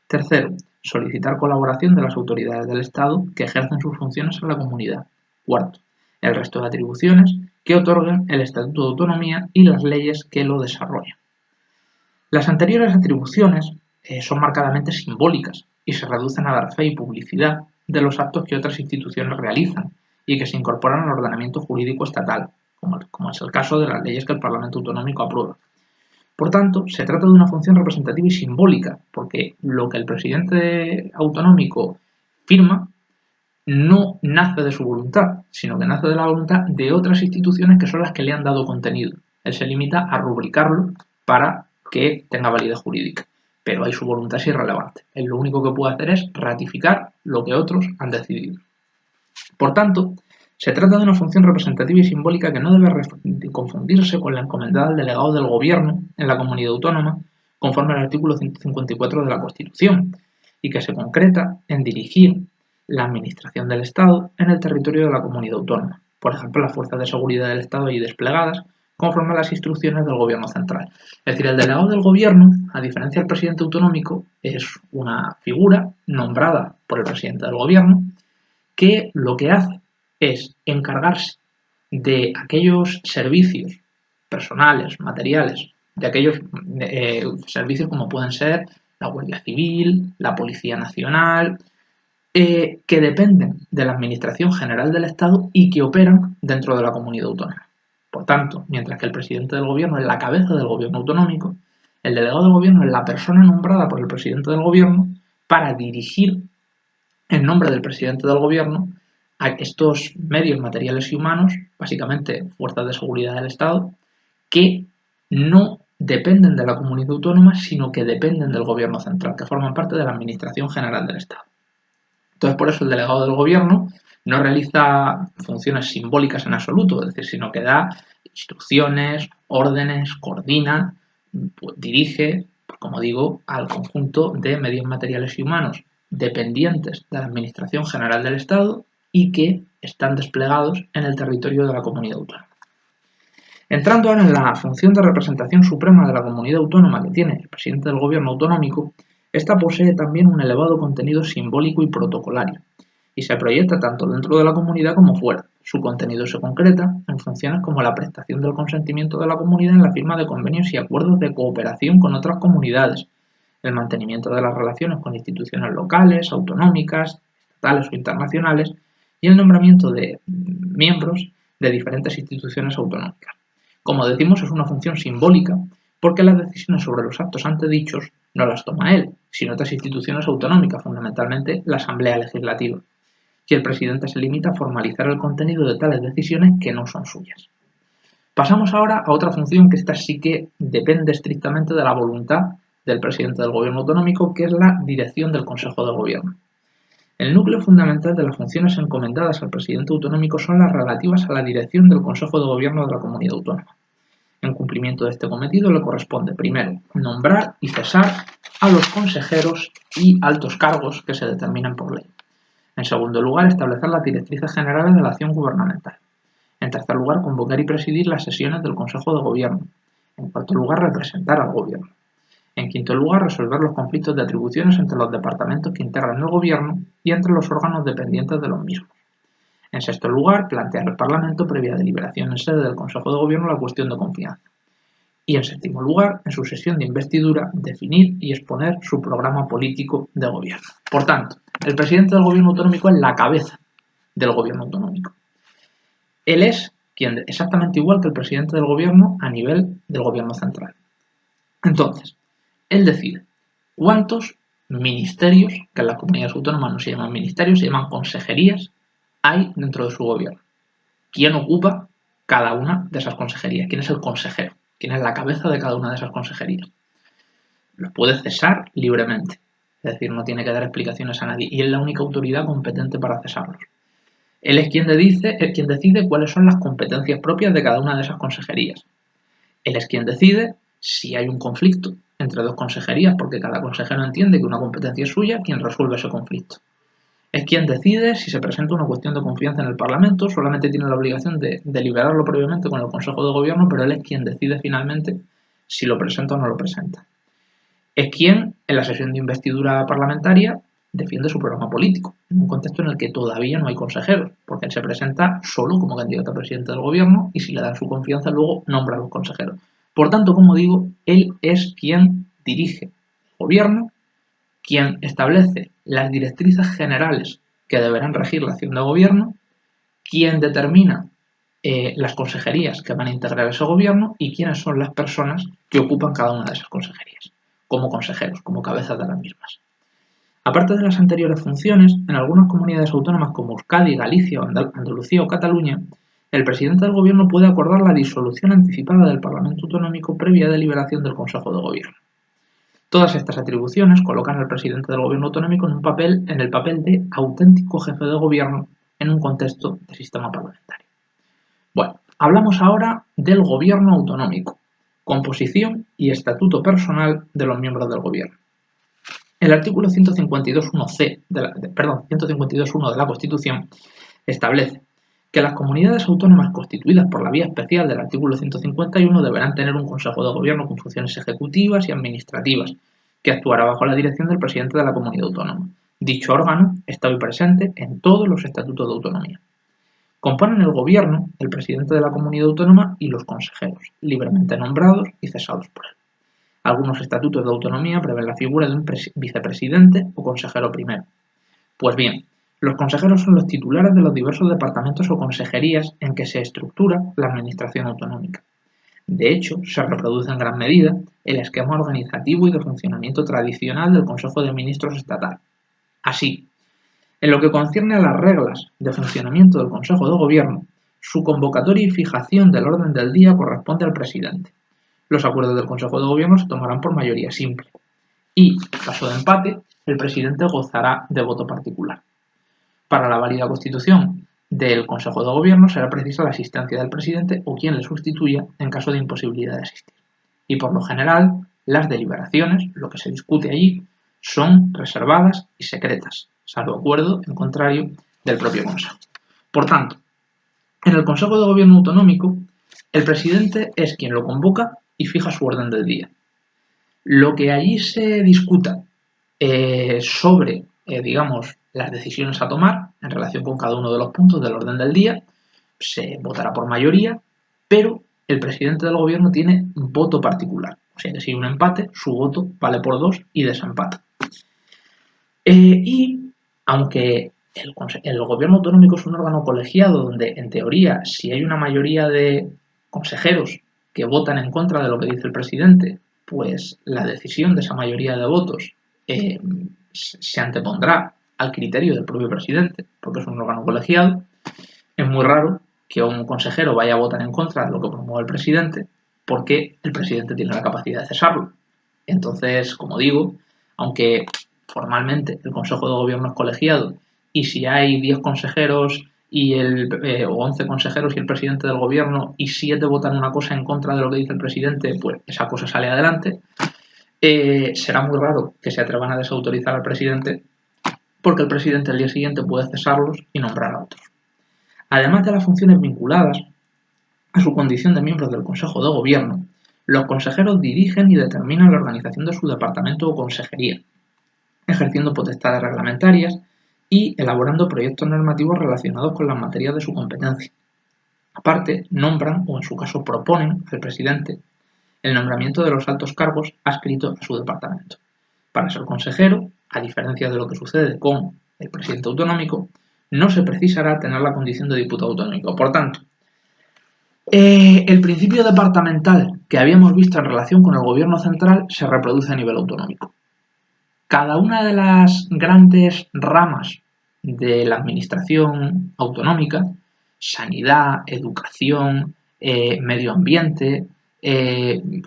Tercero, solicitar colaboración de las autoridades del Estado que ejercen sus funciones en la comunidad. Cuarto, el resto de atribuciones que otorgan el Estatuto de Autonomía y las leyes que lo desarrollan. Las anteriores atribuciones son marcadamente simbólicas y se reducen a dar fe y publicidad de los actos que otras instituciones realizan y que se incorporan al ordenamiento jurídico estatal, como es el caso de las leyes que el Parlamento Autonómico aprueba. Por tanto, se trata de una función representativa y simbólica, porque lo que el presidente autonómico firma no nace de su voluntad, sino que nace de la voluntad de otras instituciones que son las que le han dado contenido. Él se limita a rubricarlo para que tenga validez jurídica, pero ahí su voluntad es irrelevante. Él lo único que puede hacer es ratificar lo que otros han decidido. Por tanto, se trata de una función representativa y simbólica que no debe confundirse con la encomendada al delegado del Gobierno en la comunidad autónoma, conforme al artículo 154 de la Constitución, y que se concreta en dirigir la administración del Estado en el territorio de la comunidad autónoma. Por ejemplo, las fuerzas de seguridad del Estado allí desplegadas conforme a las instrucciones del Gobierno central. Es decir, el delegado del Gobierno, a diferencia del presidente autonómico, es una figura nombrada por el presidente del Gobierno que lo que hace es encargarse de aquellos servicios personales, materiales, de aquellos servicios como pueden ser la Guardia Civil, la Policía Nacional, que dependen de la Administración General del Estado y que operan dentro de la comunidad autónoma. Por tanto, mientras que el presidente del gobierno es la cabeza del gobierno autonómico, el delegado del gobierno es la persona nombrada por el presidente del gobierno para dirigir en nombre del presidente del gobierno a estos medios materiales y humanos, básicamente fuerzas de seguridad del Estado, que no dependen de la comunidad autónoma, sino que dependen del gobierno central, que forman parte de la Administración General del Estado. Entonces, por eso el delegado del gobierno no realiza funciones simbólicas en absoluto, es decir, sino que da instrucciones, órdenes, coordina, pues, dirige, como digo, al conjunto de medios materiales y humanos dependientes de la Administración General del Estado y que están desplegados en el territorio de la comunidad autónoma. Entrando ahora en la función de representación suprema de la comunidad autónoma que tiene el presidente del gobierno autonómico, esta posee también un elevado contenido simbólico y protocolario, y se proyecta tanto dentro de la comunidad como fuera. Su contenido se concreta en funciones como la prestación del consentimiento de la comunidad en la firma de convenios y acuerdos de cooperación con otras comunidades, el mantenimiento de las relaciones con instituciones locales, autonómicas, estatales o internacionales, y el nombramiento de miembros de diferentes instituciones autonómicas. Como decimos, es una función simbólica porque las decisiones sobre los actos antedichos no las toma él, sino otras instituciones autonómicas, fundamentalmente la Asamblea Legislativa, y el presidente se limita a formalizar el contenido de tales decisiones que no son suyas. Pasamos ahora a otra función que esta sí que depende estrictamente de la voluntad del presidente del gobierno autonómico, que es la dirección del Consejo de Gobierno. El núcleo fundamental de las funciones encomendadas al presidente autonómico son las relativas a la dirección del Consejo de Gobierno de la comunidad autónoma. En cumplimiento de este cometido le corresponde, primero, nombrar y cesar a los consejeros y altos cargos que se determinan por ley. En segundo lugar, establecer las directrices generales de la acción gubernamental. En tercer lugar, convocar y presidir las sesiones del Consejo de Gobierno. En cuarto lugar, representar al Gobierno. En quinto lugar, resolver los conflictos de atribuciones entre los departamentos que integran el Gobierno y entre los órganos dependientes de los mismos. En sexto lugar, plantear al Parlamento, previa deliberación en sede del Consejo de Gobierno, la cuestión de confianza. Y en séptimo lugar, en su sesión de investidura, definir y exponer su programa político de gobierno. Por tanto, el presidente del gobierno autonómico es la cabeza del gobierno autonómico. Él es quien, exactamente igual que el presidente del gobierno a nivel del gobierno central. Entonces, él decide cuántos ministerios, que en las comunidades autónomas no se llaman ministerios, se llaman consejerías, hay dentro de su gobierno. ¿Quién ocupa cada una de esas consejerías? ¿Quién es el consejero? ¿Quién es la cabeza de cada una de esas consejerías? Los puede cesar libremente, es decir, no tiene que dar explicaciones a nadie y es la única autoridad competente para cesarlos. Él es quien decide cuáles son las competencias propias de cada una de esas consejerías. Él es quien decide si hay un conflicto entre dos consejerías, porque cada consejero entiende que una competencia es suya, quien resuelve ese conflicto. Es quien decide si se presenta una cuestión de confianza en el Parlamento, solamente tiene la obligación de deliberarlo previamente con el Consejo de Gobierno, pero él es quien decide finalmente si lo presenta o no lo presenta. Es quien, en la sesión de investidura parlamentaria, defiende su programa político, en un contexto en el que todavía no hay consejeros, porque él se presenta solo como candidato a presidente del Gobierno y si le dan su confianza luego nombra a los consejeros. Por tanto, como digo, él es quien dirige el Gobierno, quien establece las directrices generales que deberán regir la acción de gobierno, quien determina las consejerías que van a integrar ese gobierno y quiénes son las personas que ocupan cada una de esas consejerías, como consejeros, como cabezas de las mismas. Aparte de las anteriores funciones, en algunas comunidades autónomas como Euskadi, Galicia, Andalucía o Cataluña, el presidente del gobierno puede acordar la disolución anticipada del Parlamento autonómico previa deliberación del Consejo de Gobierno. Todas estas atribuciones colocan al presidente del gobierno autonómico en el papel de auténtico jefe de gobierno en un contexto de sistema parlamentario. Bueno, hablamos ahora del gobierno autonómico, composición y estatuto personal de los miembros del gobierno. El artículo 152.1 de la Constitución establece que las comunidades autónomas constituidas por la vía especial del artículo 151 deberán tener un consejo de gobierno con funciones ejecutivas y administrativas, que actuará bajo la dirección del presidente de la comunidad autónoma. Dicho órgano está hoy presente en todos los estatutos de autonomía. Componen el gobierno, el presidente de la comunidad autónoma y los consejeros, libremente nombrados y cesados por él. Algunos estatutos de autonomía prevén la figura de un vicepresidente o consejero primero. Pues bien, los consejeros son los titulares de los diversos departamentos o consejerías en que se estructura la administración autonómica. De hecho, se reproduce en gran medida el esquema organizativo y de funcionamiento tradicional del Consejo de Ministros estatal. Así, en lo que concierne a las reglas de funcionamiento del Consejo de Gobierno, su convocatoria y fijación del orden del día corresponde al presidente. Los acuerdos del Consejo de Gobierno se tomarán por mayoría simple y, en caso de empate, el presidente gozará de voto particular. Para la válida constitución del Consejo de Gobierno será precisa la asistencia del presidente o quien le sustituya en caso de imposibilidad de asistir. Y por lo general, las deliberaciones, lo que se discute allí, son reservadas y secretas, salvo acuerdo en contrario del propio Consejo. Por tanto, en el Consejo de Gobierno autonómico, el presidente es quien lo convoca y fija su orden del día. Lo que allí se discuta sobre, digamos, las decisiones a tomar en relación con cada uno de los puntos del orden del día, se votará por mayoría, pero el presidente del gobierno tiene voto particular. O sea que si hay un empate, su voto vale por 2 y desempata. Y aunque el gobierno autonómico es un órgano colegiado donde, en teoría, si hay una mayoría de consejeros que votan en contra de lo que dice el presidente, pues la decisión de esa mayoría de votos se antepondrá al criterio del propio presidente, porque es un órgano colegiado. Es muy raro que un consejero vaya a votar en contra de lo que promueve el presidente, porque el presidente tiene la capacidad de cesarlo. Entonces, como digo, aunque formalmente el Consejo de Gobierno es colegiado y si hay 10 consejeros o 11 consejeros y el presidente del gobierno y 7 votan una cosa en contra de lo que dice el presidente, pues esa cosa sale adelante. Será muy raro que se atrevan a desautorizar al presidente porque el presidente al día siguiente puede cesarlos y nombrar a otros. Además de las funciones vinculadas a su condición de miembros del Consejo de Gobierno, los consejeros dirigen y determinan la organización de su departamento o consejería, ejerciendo potestades reglamentarias y elaborando proyectos normativos relacionados con las materias de su competencia. Aparte, nombran o en su caso proponen al presidente el nombramiento de los altos cargos adscritos a su departamento. Para ser consejero, a diferencia de lo que sucede con el presidente autonómico, no se precisará tener la condición de diputado autonómico. Por tanto, el principio departamental que habíamos visto en relación con el gobierno central se reproduce a nivel autonómico. Cada una de las grandes ramas de la administración autonómica, sanidad, educación, medio ambiente,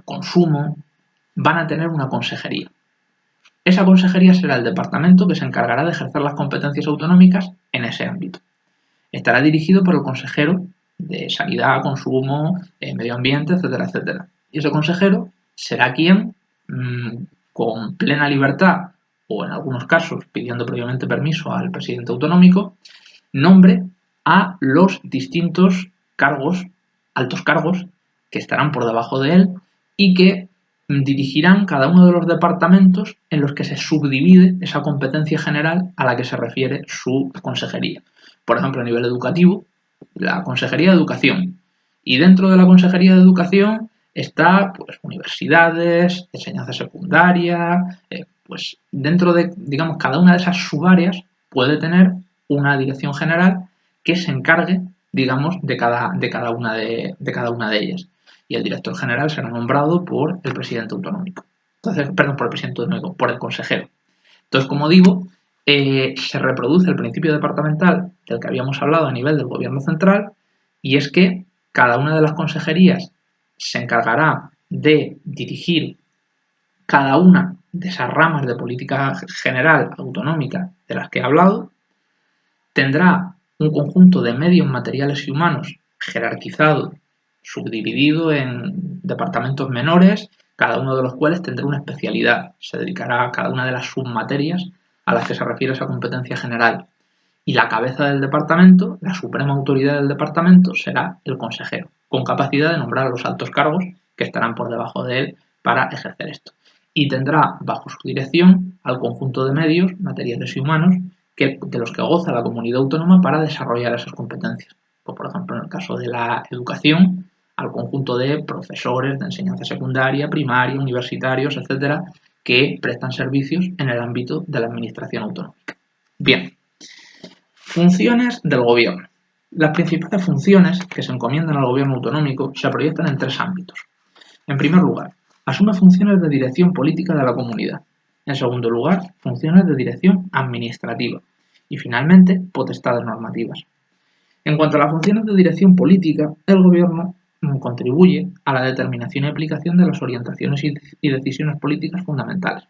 consumo, van a tener una consejería. Esa consejería será el departamento que se encargará de ejercer las competencias autonómicas en ese ámbito. Estará dirigido por el consejero de sanidad, consumo, medio ambiente, etcétera, etcétera. Y ese consejero será quien, con plena libertad, o en algunos casos pidiendo previamente permiso al presidente autonómico, nombre a los distintos cargos, altos cargos, que estarán por debajo de él y que dirigirán cada uno de los departamentos en los que se subdivide esa competencia general a la que se refiere su consejería. Por ejemplo, a nivel educativo, la Consejería de Educación. Y dentro de la Consejería de Educación está, pues, universidades, enseñanza secundaria, pues dentro de, digamos, cada una de esas subáreas puede tener una dirección general que se encargue, digamos, de cada una de ellas. Y el director general será nombrado por el presidente autonómico. Entonces, perdón, por el presidente autonómico, por el consejero. Entonces, como digo, se reproduce el principio departamental del que habíamos hablado a nivel del gobierno central, y es que cada una de las consejerías se encargará de dirigir cada una de esas ramas de política general autonómica de las que he hablado, tendrá un conjunto de medios materiales y humanos jerarquizado, subdividido en departamentos menores, cada uno de los cuales tendrá una especialidad, se dedicará a cada una de las submaterias a las que se refiere esa competencia general. Y la cabeza del departamento, la suprema autoridad del departamento, será el consejero, con capacidad de nombrar a los altos cargos que estarán por debajo de él para ejercer esto. Y tendrá bajo su dirección al conjunto de medios, materiales y humanos de los que goza la comunidad autónoma para desarrollar esas competencias. Pues, por ejemplo, en el caso de la educación, al conjunto de profesores de enseñanza secundaria, primaria, universitarios, etcétera, que prestan servicios en el ámbito de la administración autonómica. Bien, funciones del gobierno. Las principales funciones que se encomiendan al gobierno autonómico se proyectan en tres ámbitos. En primer lugar, asume funciones de dirección política de la comunidad. En segundo lugar, funciones de dirección administrativa. Y finalmente, potestades normativas. En cuanto a las funciones de dirección política, el gobierno contribuye a la determinación y aplicación de las orientaciones y decisiones políticas fundamentales.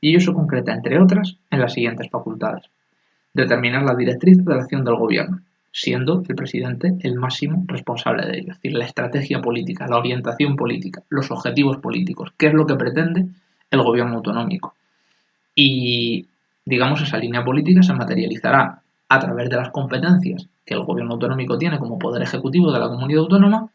Y ello se concreta, entre otras, en las siguientes facultades. Determinar las directrices de la acción del gobierno, siendo el presidente el máximo responsable de ello. Es decir, la estrategia política, la orientación política, los objetivos políticos, qué es lo que pretende el gobierno autonómico. Y, digamos, esa línea política se materializará a través de las competencias que el gobierno autonómico tiene como poder ejecutivo de la comunidad autónoma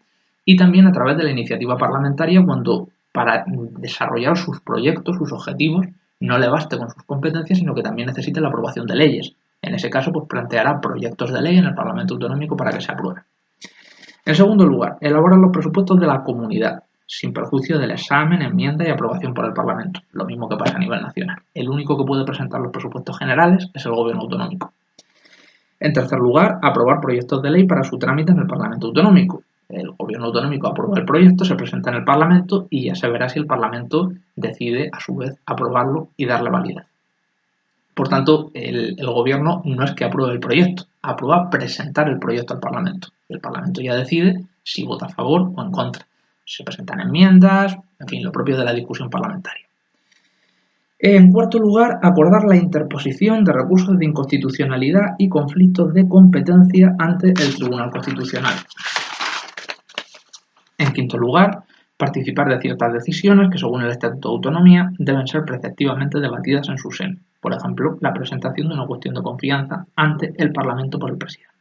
y también a través de la iniciativa parlamentaria cuando para desarrollar sus proyectos, sus objetivos, no le baste con sus competencias, sino que también necesite la aprobación de leyes. En ese caso, pues planteará proyectos de ley en el Parlamento Autonómico para que se aprueben. En segundo lugar, elaborar los presupuestos de la comunidad, sin perjuicio del examen, enmienda y aprobación por el Parlamento, lo mismo que pasa a nivel nacional. El único que puede presentar los presupuestos generales es el gobierno autonómico. En tercer lugar, aprobar proyectos de ley para su trámite en el Parlamento Autonómico. El gobierno autonómico aprueba el proyecto, se presenta en el Parlamento y ya se verá si el Parlamento decide, a su vez, aprobarlo y darle validez. Por tanto, el gobierno no es que apruebe el proyecto, aprueba presentar el proyecto al Parlamento. El Parlamento ya decide si vota a favor o en contra. Se presentan enmiendas, en fin, lo propio de la discusión parlamentaria. En cuarto lugar, acordar la interposición de recursos de inconstitucionalidad y conflictos de competencia ante el Tribunal Constitucional. En quinto lugar, participar de ciertas decisiones que, según el Estatuto de Autonomía, deben ser preceptivamente debatidas en su seno. Por ejemplo, la presentación de una cuestión de confianza ante el Parlamento por el presidente.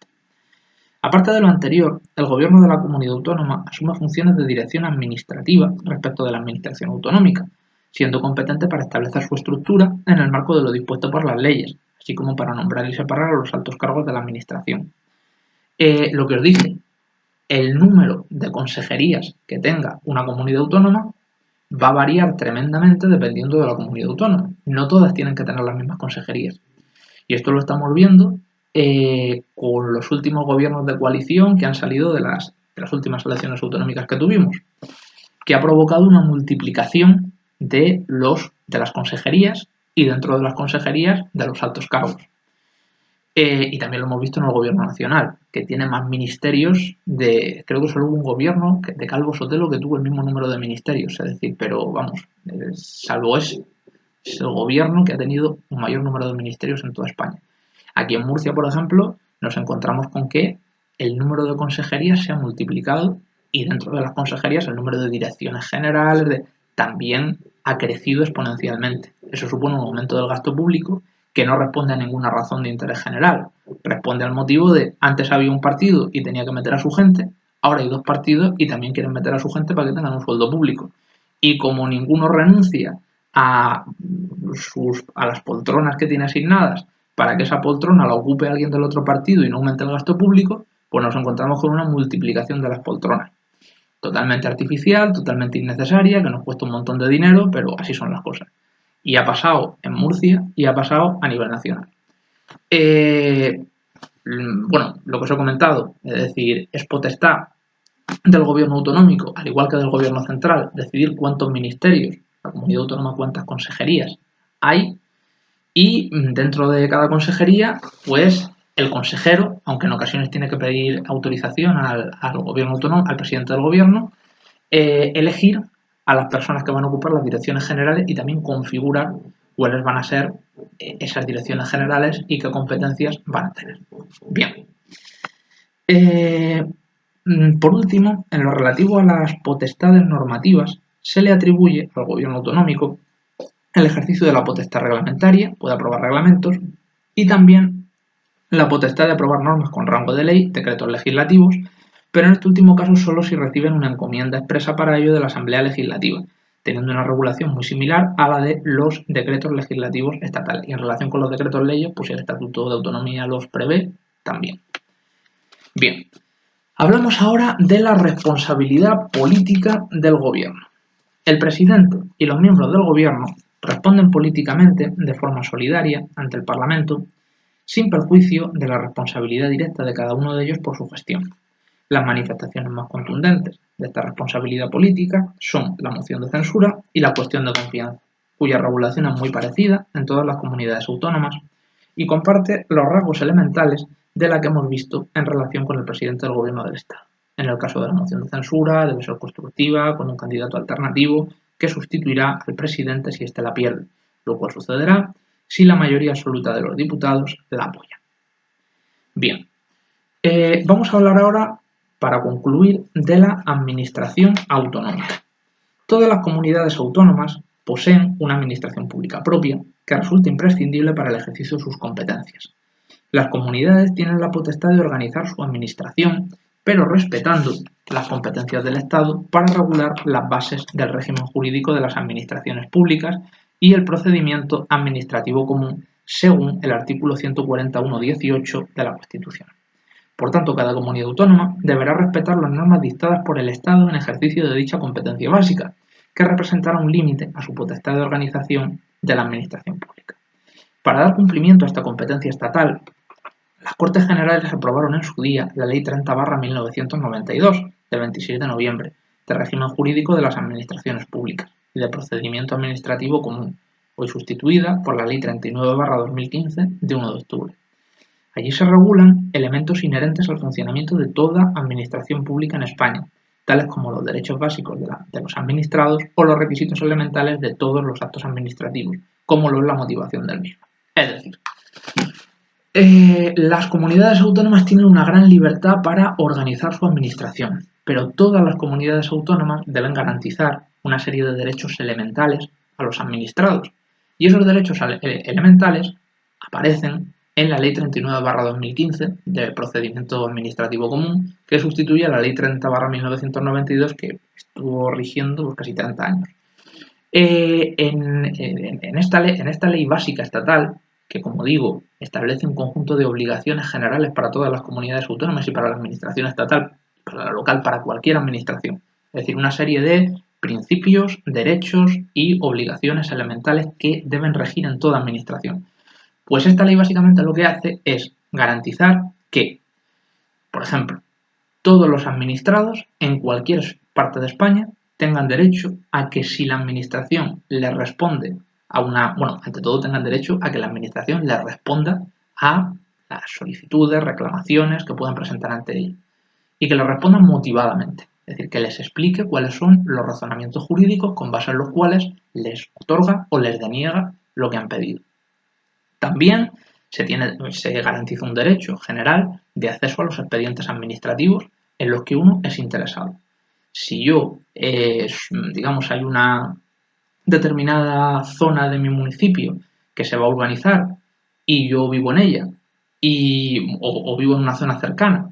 Aparte de lo anterior, el Gobierno de la Comunidad Autónoma asume funciones de dirección administrativa respecto de la Administración Autonómica, siendo competente para establecer su estructura en el marco de lo dispuesto por las leyes, así como para nombrar y separar a los altos cargos de la Administración. Lo que os dije, el número de consejerías que tenga una comunidad autónoma va a variar tremendamente dependiendo de la comunidad autónoma. No todas tienen que tener las mismas consejerías. Y esto lo estamos viendo con los últimos gobiernos de coalición que han salido de las últimas elecciones autonómicas que tuvimos, que ha provocado una multiplicación de las consejerías y dentro de las consejerías de los altos cargos. Y también lo hemos visto en el gobierno nacional, que tiene más ministerios creo que solo hubo un gobierno de Calvo Sotelo que tuvo el mismo número de ministerios, es decir, pero vamos, salvo ese, es el gobierno que ha tenido un mayor número de ministerios en toda España. Aquí en Murcia, por ejemplo, nos encontramos con que el número de consejerías se ha multiplicado Y dentro de las consejerías el número de direcciones generales también ha crecido exponencialmente. Eso supone un aumento del gasto público que no responde a ninguna razón de interés general. Responde al motivo de antes había un partido y tenía que meter a su gente, ahora hay dos partidos y también quieren meter a su gente para que tengan un sueldo público. Y como ninguno renuncia a las poltronas que tiene asignadas para que esa poltrona la ocupe alguien del otro partido y no aumente el gasto público, pues nos encontramos con una multiplicación de las poltronas. Totalmente artificial, totalmente innecesaria, que nos cuesta un montón de dinero, pero así son las cosas. Y ha pasado en Murcia y ha pasado a nivel nacional. Bueno, lo que os he comentado, es decir, es potestad del gobierno autonómico, al igual que del gobierno central, decidir cuántos ministerios, la comunidad autónoma cuántas consejerías hay, y dentro de cada consejería, pues el consejero, aunque en ocasiones tiene que pedir autorización al gobierno autónomo, al presidente del gobierno, elegir a las personas que van a ocupar las direcciones generales y también configurar cuáles van a ser esas direcciones generales y qué competencias van a tener. Bien. Por último, en lo relativo a las potestades normativas, se le atribuye al gobierno autonómico el ejercicio de la potestad reglamentaria, puede aprobar reglamentos, y también la potestad de aprobar normas con rango de ley, decretos legislativos, pero en este último caso solo si reciben una encomienda expresa para ello de la Asamblea Legislativa, teniendo una regulación muy similar a la de los decretos legislativos estatales. Y en relación con los decretos leyes, pues el Estatuto de Autonomía los prevé también. Bien, hablamos ahora de la responsabilidad política del gobierno. El presidente y los miembros del gobierno responden políticamente de forma solidaria ante el Parlamento, sin perjuicio de la responsabilidad directa de cada uno de ellos por su gestión. Las manifestaciones más contundentes de esta responsabilidad política son la moción de censura y la cuestión de confianza, cuya regulación es muy parecida en todas las comunidades autónomas y comparte los rasgos elementales de la que hemos visto en relación con el presidente del gobierno del Estado. En el caso de la moción de censura, debe ser constructiva, con un candidato alternativo que sustituirá al presidente si éste la pierde, lo cual sucederá si la mayoría absoluta de los diputados la apoya. Bien, vamos a hablar ahora, para concluir, de la administración autonómica. Todas las comunidades autónomas poseen una administración pública propia que resulta imprescindible para el ejercicio de sus competencias. Las comunidades tienen la potestad de organizar su administración, pero respetando las competencias del Estado para regular las bases del régimen jurídico de las administraciones públicas y el procedimiento administrativo común según el artículo 141.18 de la Constitución. Por tanto, cada comunidad autónoma deberá respetar las normas dictadas por el Estado en ejercicio de dicha competencia básica, que representará un límite a su potestad de organización de la administración pública. Para dar cumplimiento a esta competencia estatal, las Cortes Generales aprobaron en su día la Ley 30/1992, del 26 de noviembre, de régimen jurídico de las administraciones públicas y de procedimiento administrativo común, hoy sustituida por la Ley 39/2015, de 1 de octubre. Allí se regulan elementos inherentes al funcionamiento de toda administración pública en España, tales como los derechos básicos de los administrados o los requisitos elementales de todos los actos administrativos, como lo es la motivación del mismo. Es decir, las comunidades autónomas tienen una gran libertad para organizar su administración, pero todas las comunidades autónomas deben garantizar una serie de derechos elementales a los administrados. Y esos derechos elementales aparecen en la Ley 39/2015 de procedimiento administrativo común, que sustituye a la Ley 30/1992, que estuvo rigiendo casi 30 años. En esta ley básica estatal, que como digo, establece un conjunto de obligaciones generales para todas las comunidades autónomas y para la administración estatal, para la local, para cualquier administración. Es decir, una serie de principios, derechos y obligaciones elementales que deben regir en toda administración. Pues esta ley básicamente lo que hace es garantizar que, por ejemplo, todos los administrados en cualquier parte de España tengan derecho a que si la administración les responde ante todo tengan derecho a que la administración les responda a las solicitudes, reclamaciones que puedan presentar ante ella y que les respondan motivadamente, es decir, que les explique cuáles son los razonamientos jurídicos con base en los cuales les otorga o les deniega lo que han pedido. También se garantiza un derecho general de acceso a los expedientes administrativos en los que uno es interesado. Si yo, digamos, hay una determinada zona de mi municipio que se va a urbanizar y yo vivo en ella o vivo en una zona cercana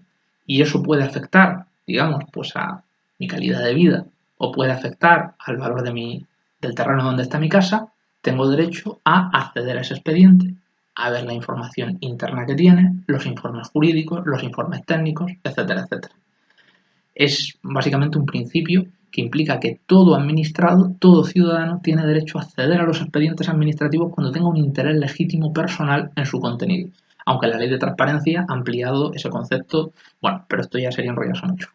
y eso puede afectar, digamos, pues a mi calidad de vida o puede afectar al valor del terreno donde está mi casa, tengo derecho a acceder a ese expediente, a ver la información interna que tiene, los informes jurídicos, los informes técnicos, etcétera, etcétera. Es básicamente un principio que implica que todo administrado, todo ciudadano tiene derecho a acceder a los expedientes administrativos cuando tenga un interés legítimo personal en su contenido. Aunque la ley de transparencia ha ampliado ese concepto, bueno, pero esto ya sería enrollarse mucho.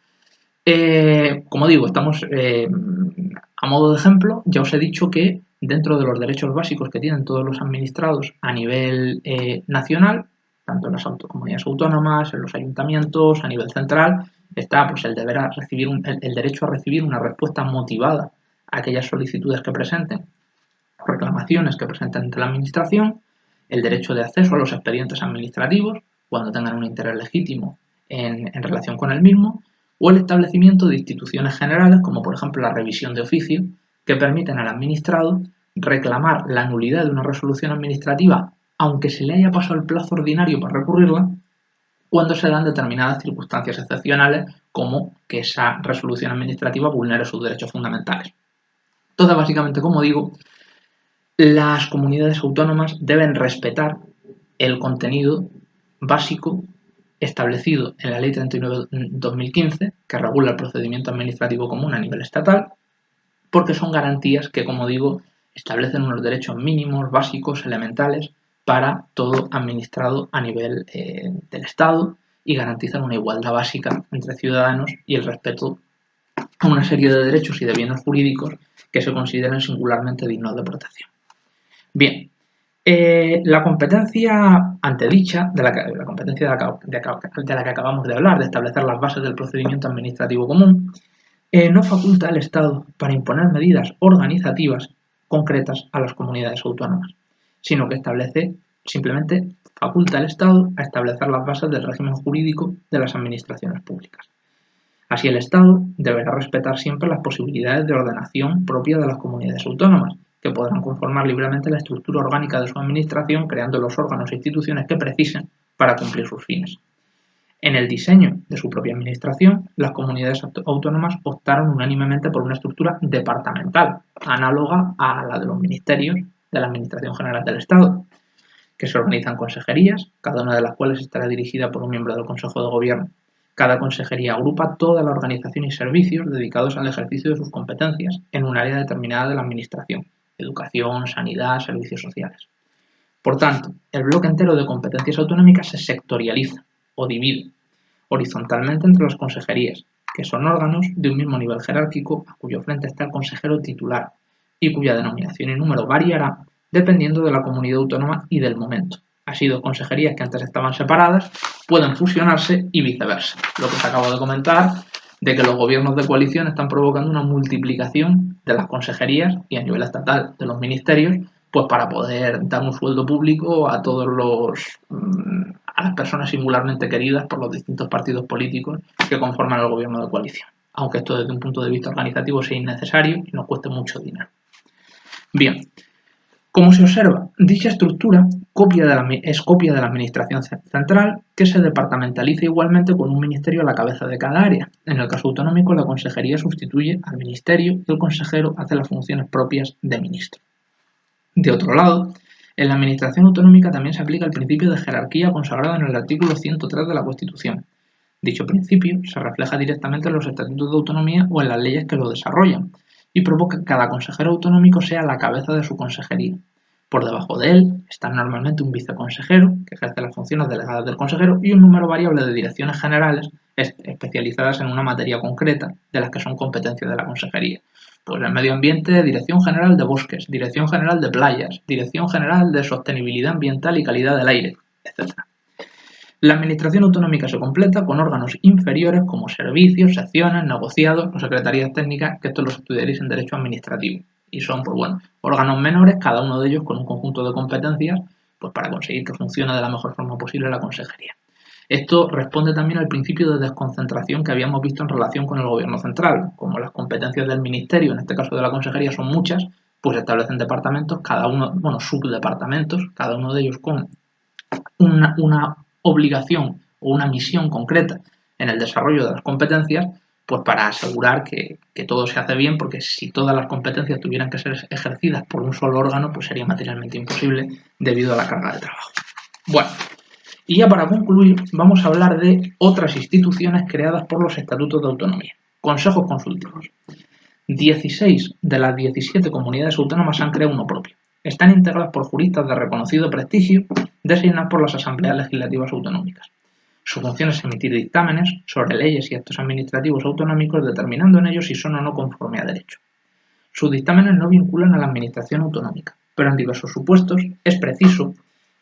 Como digo, estamos a modo de ejemplo, ya os he dicho que dentro de los derechos básicos que tienen todos los administrados a nivel nacional, tanto en las comunidades autónomas, en los ayuntamientos, a nivel central, está pues, el derecho a recibir una respuesta motivada a aquellas solicitudes que presenten, reclamaciones que presenten ante la administración, el derecho de acceso a los expedientes administrativos cuando tengan un interés legítimo en relación con el mismo, o el establecimiento de instituciones generales, como por ejemplo la revisión de oficio, que permiten al administrado reclamar la nulidad de una resolución administrativa, aunque se le haya pasado el plazo ordinario para recurrirla, cuando se dan determinadas circunstancias excepcionales, como que esa resolución administrativa vulnere sus derechos fundamentales. Entonces, básicamente, como digo, las comunidades autónomas deben respetar el contenido básico establecido en la Ley 39/2015, que regula el procedimiento administrativo común a nivel estatal, porque son garantías que, como digo, establecen unos derechos mínimos, básicos, elementales para todo administrado a nivel del Estado y garantizan una igualdad básica entre ciudadanos y el respeto a una serie de derechos y de bienes jurídicos que se consideran singularmente dignos de protección. Bien, la competencia antedicha, la competencia de la que acabamos de hablar, de establecer las bases del procedimiento administrativo común, no faculta al Estado para imponer medidas organizativas concretas a las comunidades autónomas, sino que simplemente faculta al Estado a establecer las bases del régimen jurídico de las administraciones públicas. Así el Estado deberá respetar siempre las posibilidades de ordenación propias de las comunidades autónomas, que podrán conformar libremente la estructura orgánica de su administración, creando los órganos e instituciones que precisen para cumplir sus fines. En el diseño de su propia administración, las comunidades autónomas optaron unánimemente por una estructura departamental, análoga a la de los ministerios de la Administración General del Estado, que se organizan consejerías, cada una de las cuales estará dirigida por un miembro del Consejo de Gobierno. Cada consejería agrupa toda la organización y servicios dedicados al ejercicio de sus competencias en un área determinada de la Administración: educación, sanidad, servicios sociales. Por tanto, el bloque entero de competencias autonómicas se sectorializa o divide horizontalmente entre las consejerías, que son órganos de un mismo nivel jerárquico a cuyo frente está el consejero titular y cuya denominación y número variará dependiendo de la comunidad autónoma y del momento. Así, dos consejerías que antes estaban separadas pueden fusionarse y viceversa. Lo que os acabo de comentar, de que los gobiernos de coalición están provocando una multiplicación de las consejerías y a nivel estatal de los ministerios, pues para poder dar un sueldo público a a las personas singularmente queridas por los distintos partidos políticos que conforman el gobierno de coalición. Aunque esto desde un punto de vista organizativo sea innecesario y nos cueste mucho dinero. Bien, como se observa, dicha estructura es copia de la administración central, que se departamentaliza igualmente con un ministerio a la cabeza de cada área. En el caso autonómico, la consejería sustituye al ministerio y el consejero hace las funciones propias de ministro. De otro lado, en la administración autonómica también se aplica el principio de jerarquía consagrado en el artículo 103 de la Constitución. Dicho principio se refleja directamente en los estatutos de autonomía o en las leyes que lo desarrollan, y provoca que cada consejero autonómico sea la cabeza de su consejería. Por debajo de él está normalmente un viceconsejero, que ejerce las funciones delegadas del consejero, y un número variable de direcciones generales especializadas en una materia concreta de las que son competencia de la consejería. Pues el medio ambiente, Dirección General de Bosques, Dirección General de Playas, Dirección General de Sostenibilidad Ambiental y Calidad del Aire, etc. La administración autonómica se completa con órganos inferiores como servicios, secciones, negociados o secretarías técnicas, que esto los estudiaréis en Derecho Administrativo. Y son, pues bueno, órganos menores, cada uno de ellos con un conjunto de competencias, pues para conseguir que funcione de la mejor forma posible la consejería. Esto responde también al principio de desconcentración que habíamos visto en relación con el gobierno central. Como las competencias del ministerio, en este caso de la consejería, son muchas, pues se establecen departamentos, cada uno, bueno, subdepartamentos, cada uno de ellos con una obligación o una misión concreta en el desarrollo de las competencias, pues para asegurar que todo se hace bien, porque si todas las competencias tuvieran que ser ejercidas por un solo órgano, pues sería materialmente imposible debido a la carga de trabajo. Bueno, y ya para concluir, vamos a hablar de otras instituciones creadas por los estatutos de autonomía. Consejos consultivos. 16 de las 17 comunidades autónomas han creado uno propio. Están integrados por juristas de reconocido prestigio, designados por las asambleas legislativas autonómicas. Su función es emitir dictámenes sobre leyes y actos administrativos autonómicos, determinando en ellos si son o no conforme a derecho. Sus dictámenes no vinculan a la administración autonómica, pero en diversos supuestos es preciso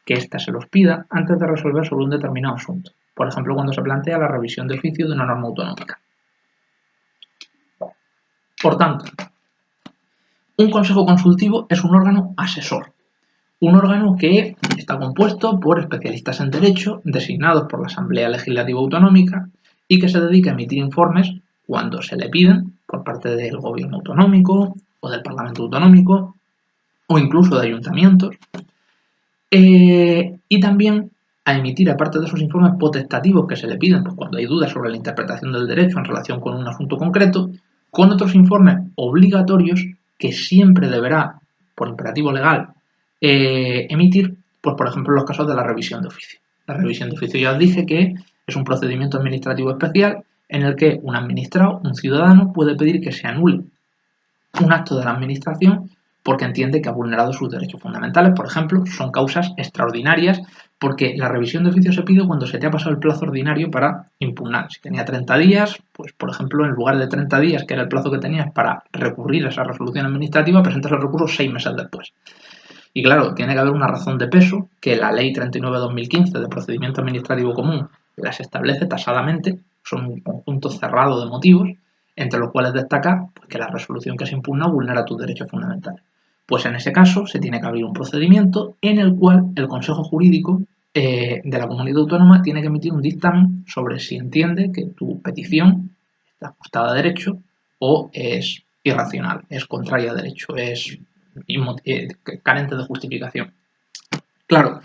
que ésta se los pida antes de resolver sobre un determinado asunto. Por ejemplo, cuando se plantea la revisión de oficio de una norma autonómica. Por tanto, un consejo consultivo es un órgano asesor, un órgano que está compuesto por especialistas en derecho designados por la Asamblea Legislativa Autonómica y que se dedica a emitir informes cuando se le piden por parte del gobierno autonómico o del Parlamento autonómico o incluso de ayuntamientos, y también a emitir, aparte de esos informes potestativos que se le piden pues cuando hay dudas sobre la interpretación del derecho en relación con un asunto concreto, con otros informes obligatorios que siempre deberá, por imperativo legal, emitir, pues por ejemplo en los casos de la revisión de oficio. La revisión de oficio ya os dije que es un procedimiento administrativo especial en el que un administrado, un ciudadano, puede pedir que se anule un acto de la administración porque entiende que ha vulnerado sus derechos fundamentales. Por ejemplo, son causas extraordinarias porque la revisión de oficio se pide cuando se te ha pasado el plazo ordinario para impugnar. Si tenía 30 días, pues por ejemplo, en lugar de 30 días, que era el plazo que tenías para recurrir a esa resolución administrativa, presentas el recurso 6 meses después. Y claro, tiene que haber una razón de peso que la Ley 39/2015 de Procedimiento Administrativo Común las establece tasadamente, son un conjunto cerrado de motivos, entre los cuales destaca pues, que la resolución que se impugna vulnera tus derechos fundamentales. Pues en ese caso se tiene que abrir un procedimiento en el cual el Consejo Jurídico de la comunidad autónoma tiene que emitir un dictamen sobre si entiende que tu petición está ajustada a derecho o es irracional, es contraria a derecho, es carente de justificación. Claro,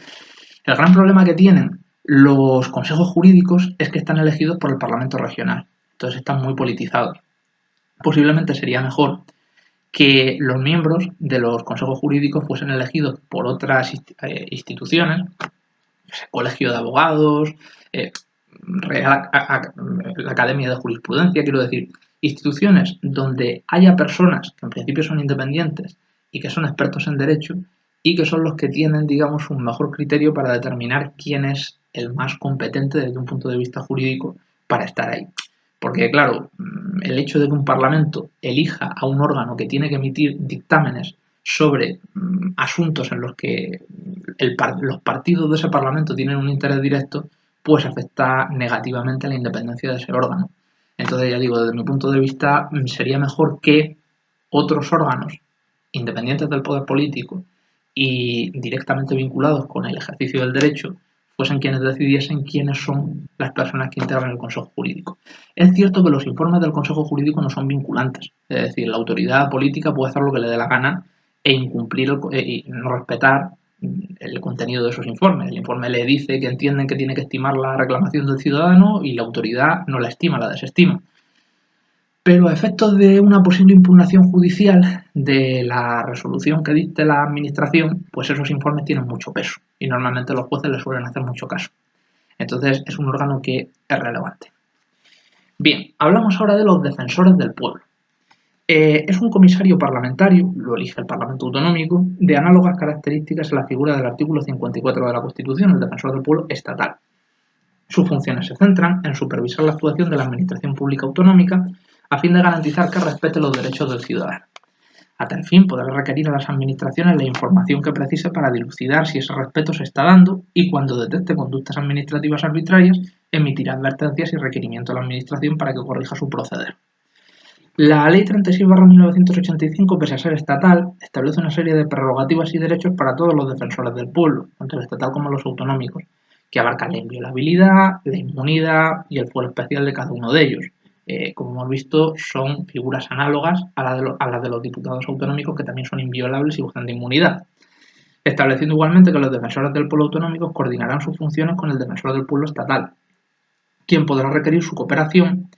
el gran problema que tienen los consejos jurídicos es que están elegidos por el Parlamento regional, entonces están muy politizados. Posiblemente sería mejor que los miembros de los consejos jurídicos fuesen elegidos por otras instituciones, colegio de abogados, la Academia de Jurisprudencia, quiero decir, instituciones donde haya personas que en principio son independientes y que son expertos en derecho y que son los que tienen, digamos, un mejor criterio para determinar quién es el más competente desde un punto de vista jurídico para estar ahí. Porque, claro, el hecho de que un parlamento elija a un órgano que tiene que emitir dictámenes sobre asuntos en los que los partidos de ese parlamento tienen un interés directo, pues afecta negativamente a la independencia de ese órgano. Entonces, ya digo, desde mi punto de vista, sería mejor que otros órganos independientes del poder político y directamente vinculados con el ejercicio del derecho fuesen quienes decidiesen quiénes son las personas que integran el Consejo Jurídico. Es cierto que los informes del Consejo Jurídico no son vinculantes, es decir, la autoridad política puede hacer lo que le dé la gana e incumplir y no respetar el contenido de esos informes. El informe le dice que entienden que tiene que estimar la reclamación del ciudadano y la autoridad no la estima, la desestima. Pero a efectos de una posible impugnación judicial de la resolución que dicte la administración, pues esos informes tienen mucho peso y normalmente los jueces les suelen hacer mucho caso. Entonces es un órgano que es relevante. Bien, hablamos ahora de los defensores del pueblo. Es un comisario parlamentario, lo elige el Parlamento Autonómico, de análogas características a la figura del artículo 54 de la Constitución, el defensor del pueblo estatal. Sus funciones se centran en supervisar la actuación de la Administración Pública Autonómica a fin de garantizar que respete los derechos del ciudadano. A tal fin, podrá requerir a las administraciones la información que precise para dilucidar si ese respeto se está dando y, cuando detecte conductas administrativas arbitrarias, emitirá advertencias y requerimientos a la administración para que corrija su proceder. La Ley 36/1985, pese a ser estatal, establece una serie de prerrogativas y derechos para todos los defensores del pueblo, tanto el estatal como los autonómicos, que abarca la inviolabilidad, la inmunidad y el fuero especial de cada uno de ellos. Como hemos visto, son figuras análogas a las de los diputados autonómicos, que también son inviolables y gozan de inmunidad, estableciendo igualmente que los defensores del pueblo autonómico coordinarán sus funciones con el defensor del pueblo estatal, quien podrá requerir su cooperación.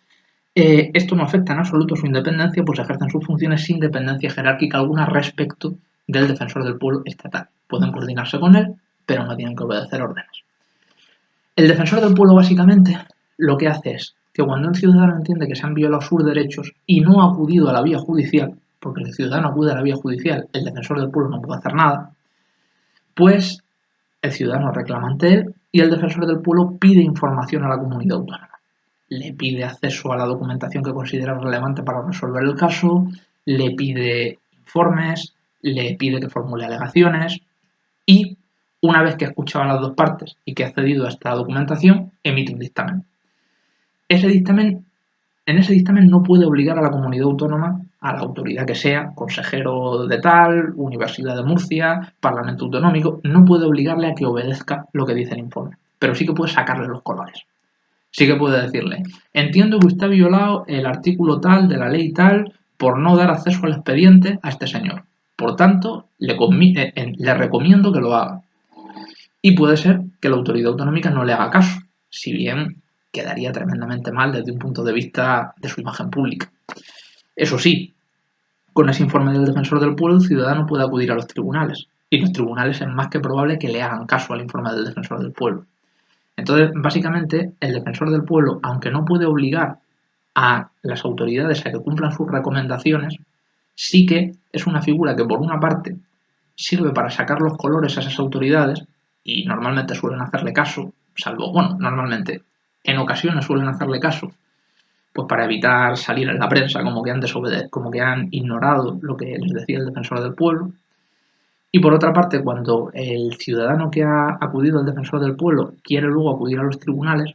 Esto no afecta en absoluto su independencia, pues ejercen sus funciones sin dependencia jerárquica alguna respecto del defensor del pueblo estatal. Pueden coordinarse con él, pero no tienen que obedecer órdenes. El defensor del pueblo, básicamente, lo que hace es que cuando un ciudadano entiende que se han violado sus derechos y no ha acudido a la vía judicial, porque el ciudadano acude a la vía judicial, el defensor del pueblo no puede hacer nada, pues el ciudadano reclama ante él y el defensor del pueblo pide información a la comunidad autónoma. Le pide acceso a la documentación que considera relevante para resolver el caso, le pide informes, le pide que formule alegaciones y, una vez que ha escuchado a las dos partes y que ha accedido a esta documentación, emite un dictamen. En ese dictamen no puede obligar a la comunidad autónoma, a la autoridad que sea, consejero de tal, Universidad de Murcia, Parlamento Autonómico, no puede obligarle a que obedezca lo que dice el informe, pero sí que puede sacarle los colores. Sí que puede decirle, entiendo que usted ha violado el artículo tal de la ley tal por no dar acceso al expediente a este señor. Por tanto, le recomiendo que lo haga. Y puede ser que la autoridad autonómica no le haga caso, si bien quedaría tremendamente mal desde un punto de vista de su imagen pública. Eso sí, con ese informe del defensor del pueblo, el ciudadano puede acudir a los tribunales, y los tribunales es más que probable que le hagan caso al informe del defensor del pueblo. Entonces, básicamente, el defensor del pueblo, aunque no puede obligar a las autoridades a que cumplan sus recomendaciones, sí que es una figura que, por una parte, sirve para sacar los colores a esas autoridades, y normalmente suelen hacerle caso, normalmente, en ocasiones suelen hacerle caso, pues para evitar salir en la prensa como que han ignorado lo que les decía el defensor del pueblo. Y por otra parte, cuando el ciudadano que ha acudido al defensor del pueblo quiere luego acudir a los tribunales,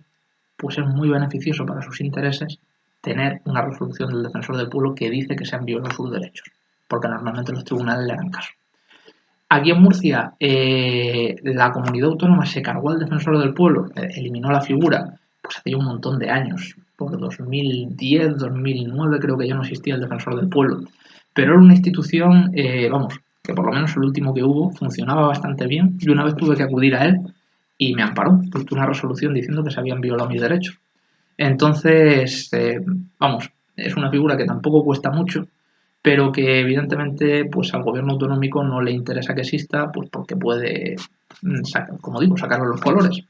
pues es muy beneficioso para sus intereses tener una resolución del defensor del pueblo que dice que se han violado sus derechos, porque normalmente los tribunales le harán caso. Aquí en Murcia, la comunidad autónoma se cargó al defensor del pueblo, eliminó la figura, pues hace ya un montón de años, por 2010, 2009 creo que ya no existía el defensor del pueblo, pero era una institución, que por lo menos el último que hubo funcionaba bastante bien. Yo una vez tuve que acudir a él y me amparó, porque una resolución diciendo que se habían violado mis derechos. Entonces, es una figura que tampoco cuesta mucho, pero que evidentemente pues al gobierno autonómico no le interesa que exista, pues porque puede, sacarle los colores.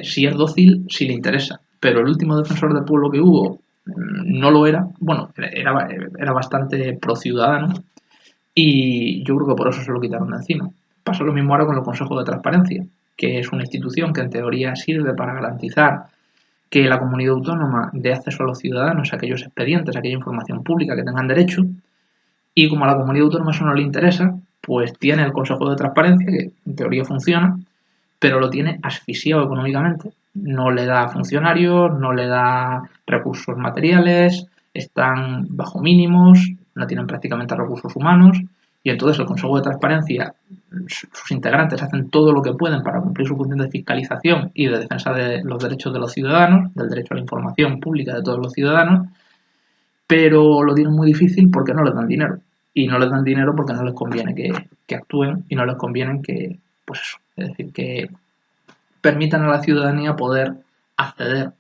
Si es dócil, sí le interesa, pero el último defensor del pueblo que hubo no lo era, era bastante pro ciudadano, y yo creo que por eso se lo quitaron de encima. Pasa lo mismo ahora con el Consejo de Transparencia, que es una institución que en teoría sirve para garantizar que la comunidad autónoma dé acceso a los ciudadanos a aquellos expedientes, a aquella información pública que tengan derecho, y como a la comunidad autónoma eso no le interesa, pues tiene el Consejo de Transparencia, que en teoría funciona, pero lo tiene asfixiado económicamente. No le da funcionarios, no le da recursos materiales, están bajo mínimos, no tienen prácticamente recursos humanos, y entonces el Consejo de Transparencia, sus integrantes hacen todo lo que pueden para cumplir su función de fiscalización y de defensa de los derechos de los ciudadanos, del derecho a la información pública de todos los ciudadanos, pero lo tienen muy difícil porque no les dan dinero. Y no les dan dinero porque no les conviene que actúen y no les conviene que, pues eso, es decir, que permitan a la ciudadanía poder acceder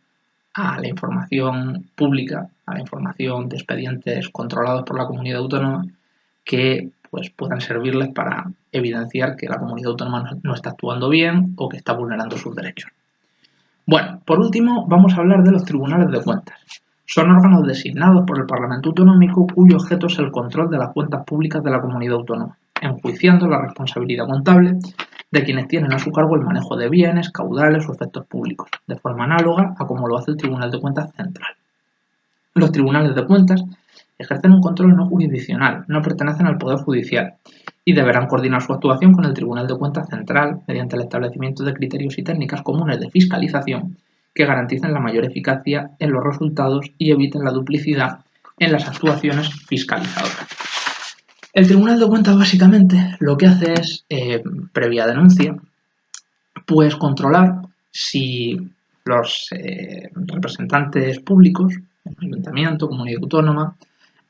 a la información pública, a la información de expedientes controlados por la comunidad autónoma, que pues puedan servirles para evidenciar que la comunidad autónoma no está actuando bien o que está vulnerando sus derechos. Bueno, por último, vamos a hablar de los tribunales de cuentas. Son órganos designados por el Parlamento Autonómico cuyo objeto es el control de las cuentas públicas de la comunidad autónoma, enjuiciando la responsabilidad contable de quienes tienen a su cargo el manejo de bienes, caudales o efectos públicos, de forma análoga a como lo hace el Tribunal de Cuentas Central. Los tribunales de cuentas ejercen un control no jurisdiccional, no pertenecen al Poder Judicial y deberán coordinar su actuación con el Tribunal de Cuentas Central mediante el establecimiento de criterios y técnicas comunes de fiscalización que garanticen la mayor eficacia en los resultados y eviten la duplicidad en las actuaciones fiscalizadoras. El Tribunal de Cuentas básicamente lo que hace es, previa denuncia, Pues controlar si los representantes públicos, ayuntamiento, comunidad autónoma,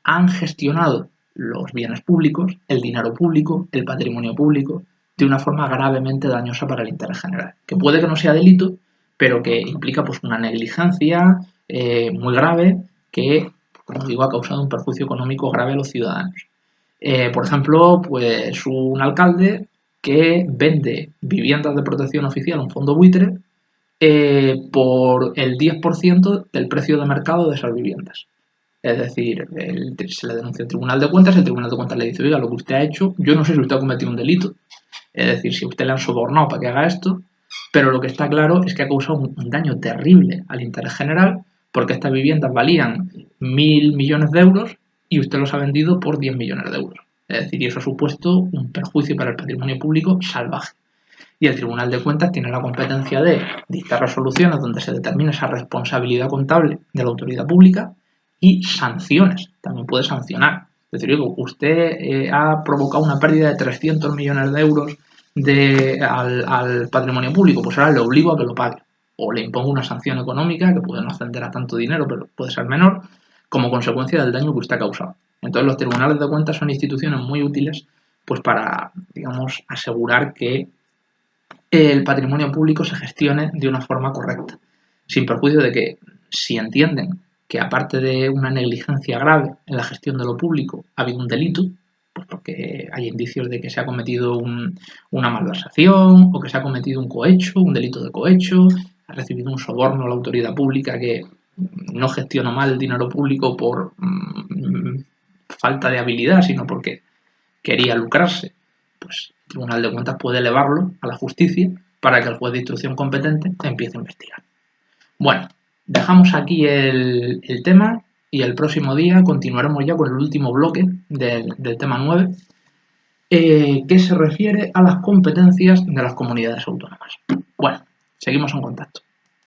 han gestionado los bienes públicos, el dinero público, el patrimonio público, de una forma gravemente dañosa para el interés general. Que puede que no sea delito, pero que implica pues, una negligencia muy grave que, como digo, ha causado un perjuicio económico grave a los ciudadanos. Por ejemplo, pues un alcalde que vende viviendas de protección oficial a un fondo buitre por el 10% del precio de mercado de esas viviendas. Es decir, se le denuncia al Tribunal de Cuentas, el Tribunal de Cuentas le dice, oiga, lo que usted ha hecho, yo no sé si usted ha cometido un delito, es decir, si usted le han sobornado para que haga esto, pero lo que está claro es que ha causado un daño terrible al interés general, porque estas viviendas valían 1.000 millones de euros y usted los ha vendido por 10 millones de euros. Es decir, y eso ha supuesto un perjuicio para el patrimonio público salvaje. Y el Tribunal de Cuentas tiene la competencia de dictar resoluciones donde se determina esa responsabilidad contable de la autoridad pública y sanciones. También puede sancionar. Es decir, usted ha provocado una pérdida de 300 millones de euros al patrimonio público, pues ahora le obligo a que lo pague. O le impongo una sanción económica que puede no ascender a tanto dinero, pero puede ser menor, como consecuencia del daño que usted ha causado. Entonces los tribunales de cuentas son instituciones muy útiles pues para, digamos, asegurar que el patrimonio público se gestione de una forma correcta, sin perjuicio de que si entienden que aparte de una negligencia grave en la gestión de lo público ha habido un delito, pues porque hay indicios de que se ha cometido una malversación o que se ha cometido un cohecho, un delito de cohecho, ha recibido un soborno a la autoridad pública que no gestiona mal el dinero público por falta de habilidad, sino porque quería lucrarse, pues el Tribunal de Cuentas puede elevarlo a la justicia para que el juez de instrucción competente empiece a investigar. Bueno, dejamos aquí el tema y el próximo día continuaremos ya con el último bloque del tema 9, que se refiere a las competencias de las comunidades autónomas. Bueno, seguimos en contacto.